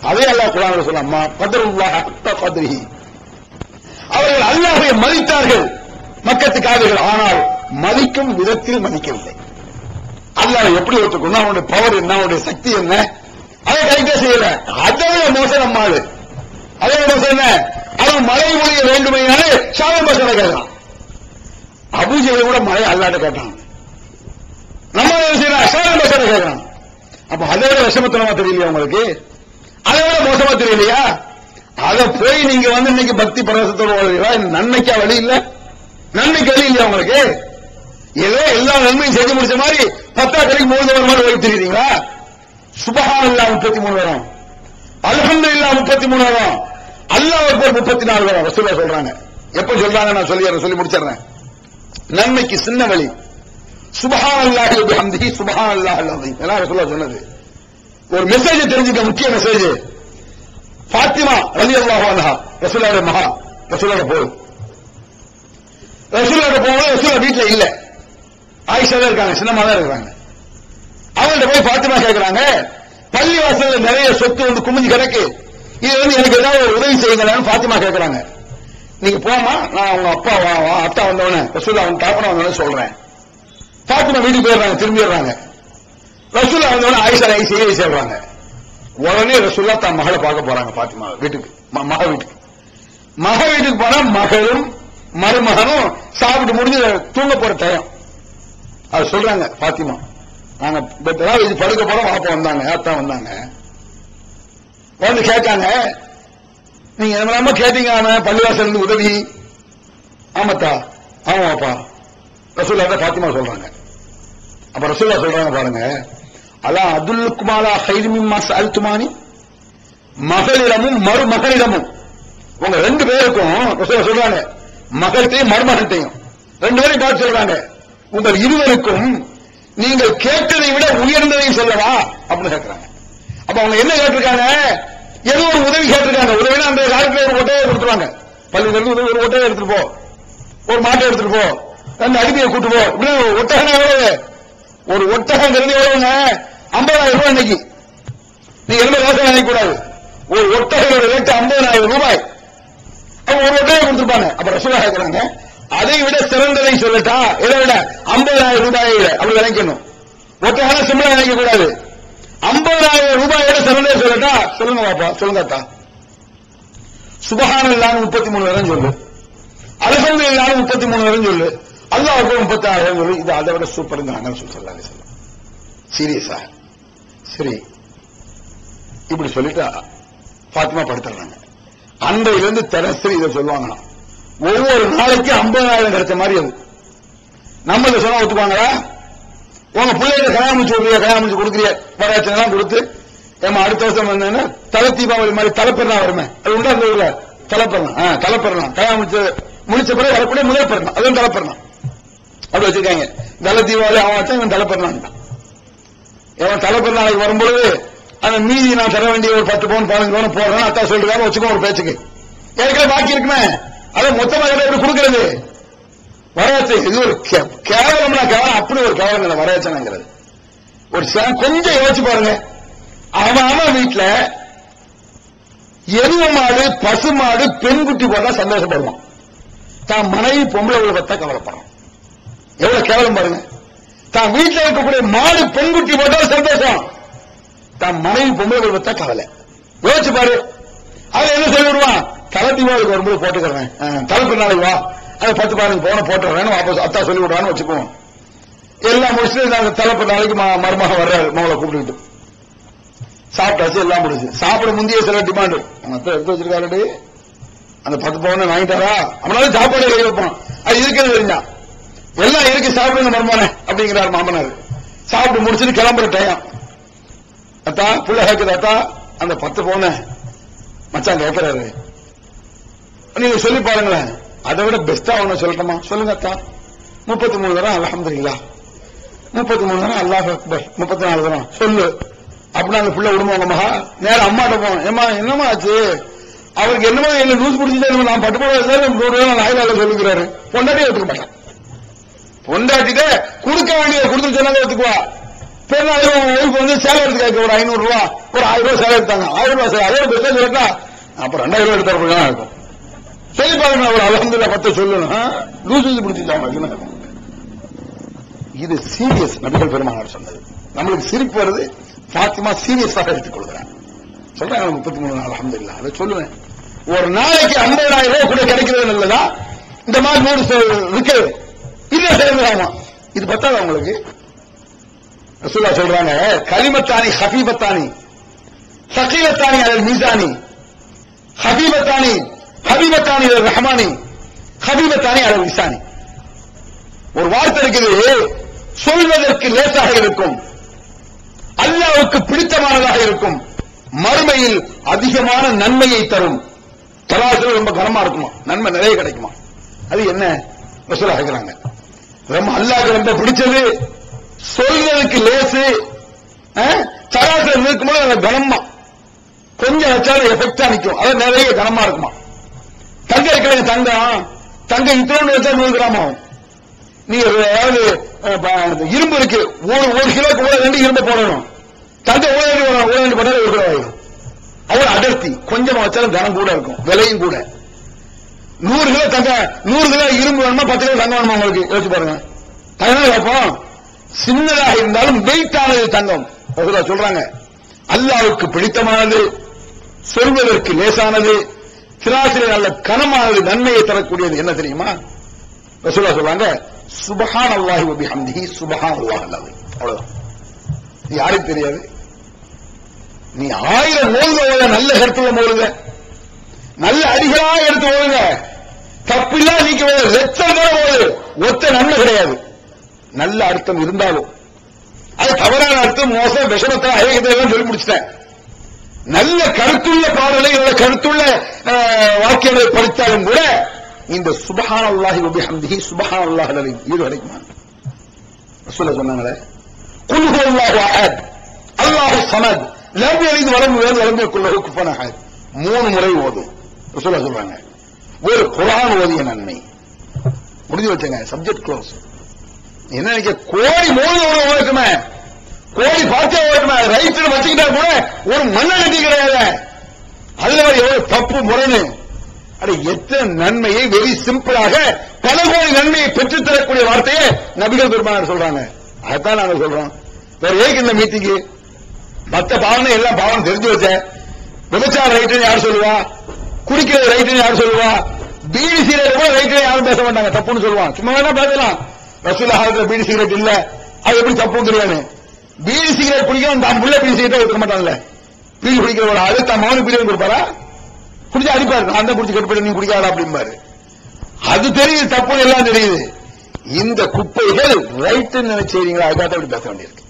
அதே அல்லாஹ் குர்ஆனில் சொல்லாமா கதருல்லாஹ் ஹக்க கத்ரிஹி, அவர்கள் அல்லாஹ்வை மதித்தார்கள் மக்கத்து காவிர்கள், ஆனால் மதிக்கும் விதத்தில் மதிக்கவில்லை. அல்லாஹ் எப்படி ஒத்துக்கணும், அவனுடைய பவர் என்ன, அவனுடைய சக்தி என்ன, அதை கைட்டே செய்யல. அதை மோசம் நம்மாளு, அதே மோசம் என்ன, அவன் மழை பொழிய வேண்டுமையாலே சாதம் பசங்க கேட்கிறான். அபூஜையில கூட மழை அல்லாட்ட கேட்டான், நம்ம சாதம் பசங்க கேட்கிறான். அப்ப அதை விட விஷமத்தனமா தெரியலையா உங்களுக்கு? அதை விட மோசமா தெரியலையா? அதை போய் நீங்க இன்னைக்கு பக்தி பரவசத்தோட நன்மைக்கா வழி இல்ல, நன்மைக்கு வழி இல்லையா உங்களுக்கு? ஏதோ எல்லா நன்மையும் செஞ்சு முடிச்ச மாதிரி 10 கடைக்கு 3 மாதிரி வைத்திருக்கீங்களா? சுபஹானல்லாஹ் 33 வரும், அல்ஹம்துலில்லாஹ் 33 வரும், அல்லாஹ் அக்பர் 34 வரும். ரசூலுல்லாஹ் சொல்றாங்க. எப்ப சொல்றாங்க நான் சொல்லி முடிச்சிடுறேன். நன்மைக்கு சின்ன வழி சுபஹானல்லாஹி வ பிஹம்திஹி சுபஹானல்லாஹில் அஸீம் எல்லாம் ரசூலுல்லாஹ் சொன்னது. ஒரு மெசேஜ் தெரிஞ்சுக்க, முக்கிய மெசேஜ். ஃபாத்திமா ரலியல்லாஹு அன்ஹா ரசூலுல்லாஹ்வுடைய மகா, ரசூலுல்லாஹ் போய் ரசூலுல்லாஹ் வீட்டுல இல்ல, ஆயிஷா தான் இருக்காங்க, சின்னமா தான் இருக்காங்க. அவங்கள்ட்ட போய் ஃபாத்திமா கேட்கிறாங்க, பள்ளி வாசல்ல நிறைய சொத்து குமிஞ்சு கிடக்கு, இது எனக்கு ஏதாவது ஒரு உதவி செய்யுங்களான்னு ஃபாத்திமா கேட்கிறாங்க. நீங்க போமா, நான் உங்க அத்தா வந்தவன ரசூலுல்லாஹ் அவங்க தாப்பனா வந்தவன சொல்றேன். ஃபாத்திமா வீட்டுக்கு போயிடுறாங்க, திரும்பிடுறாங்க. ரசூலுல்லாஹ் வந்தவன ஆயிஷா செய்ய சொல்றாங்க. உடனே ரசூலுல்லாஹ் தான் மகளை பார்க்க போறாங்க ஃபாத்திமா வீட்டுக்கு, மக வீட்டுக்கு போனா மகளும் மருமகனும் சாப்பிட்டு முடிஞ்சு தூங்க போற டைம். அது சொல்றாங்க ஃபாத்திமா, நாங்க இது படுக்க போறோம், வாப்பா வந்தாங்க, அத்தான் வந்தாங்க, வந்து கேட்டாங்க, நீங்க என்ன கேட்டீங்க பள்ளிவாசல் இருந்து உதவி? ஆமாத்தா, ஆமாப்பா. ரசூலுல்லாஹ் ஃபாத்திமா சொல்றாங்க. அப்ப ரசூலுல்லாஹ் சொல்றாங்க பாருங்க, அலா அதுல்லுக்குமாலா கைரி மிம்மா சஅல்துமானி, மகளிடமும் மருமகனிடமும் உங்க 2 பேருக்கும் ரசூலுல்லாஹ் சொல்றாங்க, மகள்கிட்டையும் மருமகன்கிட்டையும் 2 பேரையும் பார்த்து சொல்றாங்க, உங்கள் இருவருக்கும் நீங்கள் கேட்டதை விட உயர்ந்ததை சொல்லவா அப்படின்னு கேட்கிறாங்க. அப்ப அவங்க என்ன கேட்டிருக்காங்க? ஏதோ ஒரு உதவி கேட்டிருக்காங்க. உதவினா அந்த காலத்துல ஒரு ஒட்டையை கொடுத்துருவாங்க, பள்ளியில இருந்து ஒரு ஒட்டையை எடுத்துட்டு போ, ஒரு மாட்டை எடுத்துட்டு போ, 2 அடிமையை கூட்டு போ. இப்படி ஒட்டகம் எவ்வளவு? ஒரு ஒட்டகங்கிறது எவ்வளவுங்க? 50,000 ரூபாய். இன்னைக்கு நீங்க என்ன யோசனை நினைக்க கூடாது, ஒரு ஒட்டகையோட ரேட்டு 50,000 ரூபாய். அவங்க ஒரு ஒட்டையை கொடுத்துருப்பாங்க. அப்ப ரசூலுல்லாஹ் கேட்கிறாங்க, அதை விட சிறந்ததை சொல்லட்டா? இதை விட 50,000 ரூபாயை அப்படி நினைக்கணும். ஒட்டகம் சிம்பிளா நினைக்க கூடாது. 50,000 ரூபாயோட சிறந்ததை சொல்லட்டா? சொல்லுங்க பாப்பா, சொல்லுங்க அத்தா. சுபஹானல்லாஹ் 33 வரை சொல்லு, அல்ஹம்துலில்லாஹ் 33 வரை சொல்லு, அல்லாஹ் அக்பர் 36 சொல்லு. இது அதை விட சூப்பருங்கிறாங்க ஸல்லல்லாஹு அலைஹி வஸல்லம். சீரியஸா? சரி, இப்படி சொல்லிட்டு ஃபாத்திமா படுத்துறாங்க. அன்றையிலிருந்து தினசரி இதை சொல்லுவாங்களாம். ஒவ்வொரு நாளைக்கு 50,000 கிடைச்ச மாதிரி அது. நம்ம இதை சொன்னா ஒத்துக்குவாங்களா? உங்க பிள்ளைங்க கல்யாணம் கொடுக்குறிய வரட்சணெல்லாம் கொடுத்து, ஏமா அடுத்த வருஷம் வந்தேன்னா தலை தீபாவளி மாதிரி தலைப்பெறலாம் வருமே, அது உண்டா? அந்த ஊர்ல தலைப்பெறலாம், தலைப்பெறலாம் கல்யாணம் முடிச்ச பிறகு வரக்கூடிய முதல் பெறலாம், அதுவும் தலைப்பெறலாம் அப்படி வச்சிருக்காங்க. தலை தீபாவளி அவன் வச்சா இவன் தலைப்பெறலாம். இவன் தலைப்பெற நாளைக்கு வரும்போது அந்த மீதி நான் தர வேண்டிய ஒரு 10 பவுன் 15 பவுன் போடுறேன் அத்தா சொல்றாங்க, வச்சுக்கோ ஒரு பேச்சுக்கு. ஏற்கனவே பாக்கி இருக்குமே, அதை மொத்தமாக எப்படி கொடுக்கறது? வரவேற்று இது ஒரு கேவலம்னா கேவலம், அப்படி ஒரு கேவலம் இல்லை வரவேற்சனங்கிறது. ஒரு கொஞ்சம் யோசிச்சு பாருங்க. அவன் வீட்டுல எருவ மாடு, பசு மாடு, பெண்குட்டி போட்டா சந்தோஷப்படுவான். தான் மனைவி பொம்பளை உள்ள பத்தா கவலைப்படுறான். எவ்வளவு கேவலம் பாருங்க. தான் வீட்டில் இருக்கக்கூடிய மாடு பெண்குட்டி போட்டாலும் சந்தோஷம், தான் மனைவி பொம்பளை உள்ள பத்தா கவலை. யோசிச்சு பாரு. அதை என்ன சொல்லிடுவான்? தலை தீபாவளிக்கு வரும்போது போட்டுக்கிறேன், தலைப்பு நாளைக்கு வா, அதை 10-15 பவுன போட்டுறேன்னு வாபஸ் அத்தா சொல்லி விடுவான்னு வச்சுக்குவோம். எல்லாம் முடிச்சுட்டு தலைப்பு நாளைக்கு மருமக வர்றாரு, மகளை கூப்பிட்டு சாப்பிட்டாச்சு, எல்லாம் முடிச்சு. சாப்பிட முந்தைய சில டிமாண்டு, அத்தை எடுத்து வச்சிருக்காரு, அந்த 10 பவுன் வாங்கிட்டாரா, அவனால சாப்பாடு எழுதி வைப்பான். அது இருக்குன்னு தெரிஞ்சான், எல்லாம் இருக்கு சாப்பிடுங்க மருமகனே அப்படிங்கிறார் மாமனார். சாப்பிட்டு முடிச்சுட்டு கிளம்புற டைம், அத்தா புள்ள கேக்குது, அத்தா அந்த 10 பவுன மச்சான் கேட்கிறாரு, நீங்க சொல்லி பாருங்களேன். அதை விட பெஸ்டா ஒண்ணு சொல்லட்டுமா? சொல்லுங்க அத்தா. 33 தரம் அல்ஹம்துலில்லாஹ், 33 தரம் அல்லாஹ் அக்பர், 34 தரம் சொல்லு அப்படின்னா அந்த பிள்ளை விடுவாங்க. மகா நேரம் அம்மாட்ட போவோம். ஏமா என்னமா ஆச்சு? அவருக்கு என்னமோ என்ன லூஸ் பிடிச்சிட்டு நான் பட்டு போட நாயிலால சொல்லுகிறாரு. பொண்டாட்டியே ஒத்துக்க மாட்டான். பொண்டாட்டிட்டு கொடுக்க வேண்டிய கொடுத்து சொன்னாங்க ஒத்துக்குவா. பெருநாளுக்கு வந்து சேலை எடுத்துக்காக்க ஒரு 500 ரூபா, ஒரு 1000 ரூபாய் சேலை எடுத்தாங்க. 1000 ரூபாய் சேலை அதே பெருசா சொல்லட்டா அப்ப 2000 ரூபாய் எடுத்தா இருக்கும். சொல்லி பாருங்க, அவர் அல்ஹம்துலில்லாஹ் 10 சொல்லணும். லூஸ் பிடிச்சிட்டாங்க. இது சீரியஸ். நபிகள் பெருமானார் சொன்னது. நம்மளுக்கு சிரிப்பு வருது, பாத்திமா சீரியஸாக எடுத்துக் கொள்கிறார். சொல்றாங்க 33 நாள் அல்ஹம்துலில்லாஹ். அதை சொல்லுவேன். ஒரு நாளைக்கு 50,000 ரூபாய் கூட கிடைக்கிறது நல்லதா? இந்த மாதிரி 100 இருக்கு. இல்ல சேர்ந்துடாமா? இது பத்தாது அவங்களுக்கு. ரசூலுல்லாஹ் சொல்றாங்க, கலிமத்தானி ஹபீபத்தானி சகீலத்தானி அலல் மீசானி, ஹபீபத்தானி ஹபீபத்தானி அலல் ரஹ்மானி, ஹபீபத்தானி அலல் லிசானி. ஒரு வார்த்தை இருக்குது, சொல்வதற்கு லேசாக இருக்கும், அல்லாஹ்வுக்கு பிடித்தமானதாக இருக்கும், மறுமையில் அதிகமான நன்மையை தரும். தராசில் ரொம்ப கனமா இருக்குமா, நன்மை நிறைய கிடைக்குமா. அது என்ன ரசூலுல்லாஹ் கேக்குறாங்க. ரொம்ப அல்லாஹ்வுக்கு ரொம்ப பிடிச்சது, சொல்வதற்கு லேசு, தராசில் இருக்கும்போது அந்த கனமா கொஞ்சம் வச்சாலும் எஃபெக்டா நிற்கும். அது நிறைய கனமா இருக்குமா. தங்க இருக்கிற தங்கம் இத்தனை வச்சா 100 கிராம் ஆகும். நீங்க அதாவது இரும்பு இருக்கு, 1 கிலோக்கு 2 இரும்பு போடணும். தங்க 1 போட்டாலும் 1 கிலோ ஆகும். அவ்வளவு அடர்த்தி. கொஞ்சமா வச்சாலும் கனம் கூட இருக்கும், விலையும் கூட. 100 கிலோ தங்க, 100 கிலோ இரும்பு வேணுமா, 10 கிலோ தங்கம் வேணுமா? உங்களுக்கு யோசிச்சு பாருங்க. தங்கம் வைப்போம், சின்னதாக இருந்தாலும் வெயிட் ஆனது தங்கம். சொல்றாங்க, அல்லாஹ்வுக்கு பிடித்தமானது, சொல்வதற்கு லேசானது, திராசிலே நல்ல கனமானது, நன்மையை தரக்கூடியது என்ன தெரியுமா? ரசூலுல்லாஹ் சொல்றாங்க, சுப்ஹானல்லாஹி வ பிஹம்திஹி சுப்ஹானல்லாஹ் அல்-அஸீம். அவ்வளவுதான். யாருக்கு தெரியாது? நீ 1000 ஓதுவ நல்ல கருத்துல ஓதுங்க, நல்ல அடிகளா எடுத்து ஓதுங்க, தப்பில்லா நீக்க லட்சம் தடவை ஓது, ஒத்த நன்மை கிடையாது. நல்ல அர்த்தம் இருந்தாலும் அது தவறான அர்த்தம், மோசம், விஷமத்தை, அழகத்தையெல்லாம் சொல்லி முடிச்சிட்டேன். நல்ல கருத்துள்ள பாடலை, நல்ல கருத்துள்ள வாக்கியங்களை படித்தாலும் கூட இந்த சுப்ஹானல்லாஹி வ பிஹம்திஹி சுப்ஹானல்லாஹ் அல்-அஸீம் இது கிடைக்குமா? ரசூலுல்லாஹ் சொன்னாங்களே, குல் ஹுவல்லாஹு அஹத் அல்லாஹு ஸமத் லம் யலித் வ லம் யூலத் வ லம் யகுல் லஹு குஃபுவன் அஹத். 3 முறை ஓதும். ரசூலுல்லாஹ் சொல்றாங்க, ஒரு குர்ஆன் ஓதிய நன்மை. முடிஞ்சு வச்சங்க, சப்ஜெக்ட் க்ளோஸ். என்ன நினைக்க, கோடி 3 ஓதுமே, கோடி பாத்தியா ஓதுமே, ரைட்ல வச்சுக்கிட்டா கூட ஒரு மண்ணெண்ணி கிடையாது. அதுல எவ்வளவு தப்பு முறைன்னு. அது எத்தனை நன்மையை வெரி சிம்பிளாக பல கோடி நன்மையை பெற்றுத்தரக்கூடிய வார்த்தையை நபிகள் பெருமானார் சொல்றாங்க. அதான் நாங்க சொல்றோம். வேற ஏக்கு இந்த மீட்டிங்கு? மத்த பாவனை எல்லாம் பாவம் தெரிஞ்சு வச்ச. விபச்சார ரைட்டுன்னு யார் சொல்லுவா? குடிக்கிறது ரைட்டுன்னு யார் சொல்லுவா? பீடி சிகரெட் கூட ரைட்டு யாரும் பேச மாட்டாங்க, தப்புன்னு சொல்லுவான். சும்மா வேணா பேசலாம். ரசூலுல்லாஹ் காலத்துல பீடி சிகரெட் இல்ல, அது எப்படி தப்புங்கிறானு? பீடி சிகரெட் குடிக்கணும், தான் புள்ள பீடி சிகரெட் எடுக்க மாட்டாங்கல்ல. பீடி குடிக்கிற ஒரு ஆளு தான் மகனுக்கு பீடி கொடுப்பாரா? குடிச்சு அடிப்பாரு, அந்த குடிச்சு கட்டுப்படி நீ குடிக்காத அப்படிம்பாரு. அது தெரியுது, தப்பு எல்லாம் தெரியுது. இந்த குப்பைகள் ரைட்டுன்னு நினைச்சீங்களா? அதுக்காக அப்படி பேச வேண்டியிருக்கு.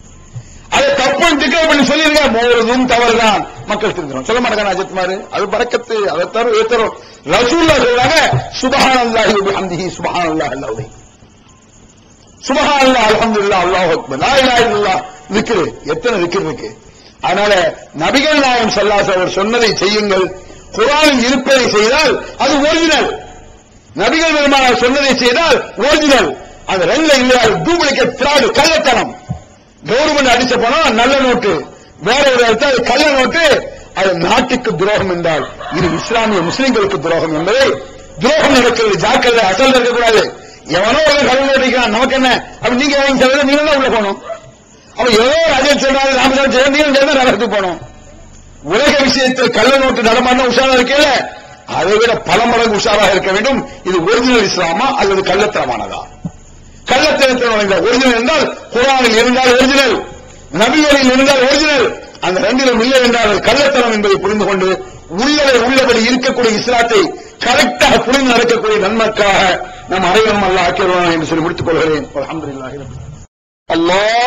அதை தப்புன்னு டிக்ளேர் பண்ணி சொல்லிருங்க, போறதும் தவறுதான். மக்கள் திருந்துறோம். சொல்ல மாட்டாங்க அஜித்மாரு, அது பரக்கத்து, அதை தரும் ஏத்தரும். ரசூலுல்லாஹ் சொல்றாங்க, சுப்ஹானல்லாஹி வ பிஹம்திஹி சுப்ஹானல்லாஹ் அல்-அஸீம், சுப்ஹானல்லாஹ் அல்ஹம்துலில்லாஹ் அல்லாஹு அக்பர் லா இலாஹா இல்லல்லாஹ். விக்ர், எத்தனை விக்ர் இருக்கு. அதனால நபிகள் நாயகம் ஸல்லல்லாஹு அலைஹி வஸல்லம் சொன்னதை செய்யுங்கள். குர்ஆனில் இருப்பதை செய்தால் அது ஒரிஜினல். நபிகள் பெருமானார் சொன்னதை செய்தால் ஒரிஜினல். அது ரெண்டுல இல்லையா டூப்ளிகேட், ஃப்ராட், கள்ளத்தனம். கவர்மெண்ட் அடிச்ச பணம் நல்ல நோட்டு, வேற ஒரு இடத்துல அது கள்ள நோட்டு. அது நாட்டுக்கு துரோகம் என்றால் இது இஸ்லாமிய முஸ்லிம்களுக்கு துரோகம் என்பதை துரோகம் நடக்கிறது. ஜாக்கிரதை, அசல் இருக்கக்கூடாது. எவனோ ஒரு கள்ள நோட்டு நமக்கு என்ன அப்படி நீங்க வாங்கி சொல்றது, நீங்க தான் உள்ள போகணும். அப்ப ஏதோ அஜய் சொல்றாரு, ராமசாமி செய்ய நீங்க நரகத்துக்கு போகணும். உலக விஷயத்தில் கள்ள நோட்டு நடமாட்டம் உஷாரா இருக்கல, அதை விட பல மடங்கு உஷாராக இருக்க வேண்டும். இது ஒரிஜினல் இஸ்லாமா அல்லது கள்ளத்தனமானதா? கள்ளத்தனத்தில் ஒரிஜினல் என்றால் குர்ஆனில் இருந்தால் ஒரிஜினல், நபிகளில் இருந்தால் ஒரிஜினல். அந்த ரெண்டிலும் இல்லை என்றால் கள்ளத்தனம் என்பதை புரிந்து கொண்டு உள்ளதை உள்ளபடி இருக்கக்கூடிய இஸ்லாத்தை கரெக்டாக புரிந்து நடக்கக்கூடிய நன்மக்காக நம் அனைவரும் அல்லாஹ் ஆக்கிடுவான் என்று சொல்லி முடித்துக் கொள்கிறேன். அல்ஹம்துலில்லாஹ். அல்லாஹ்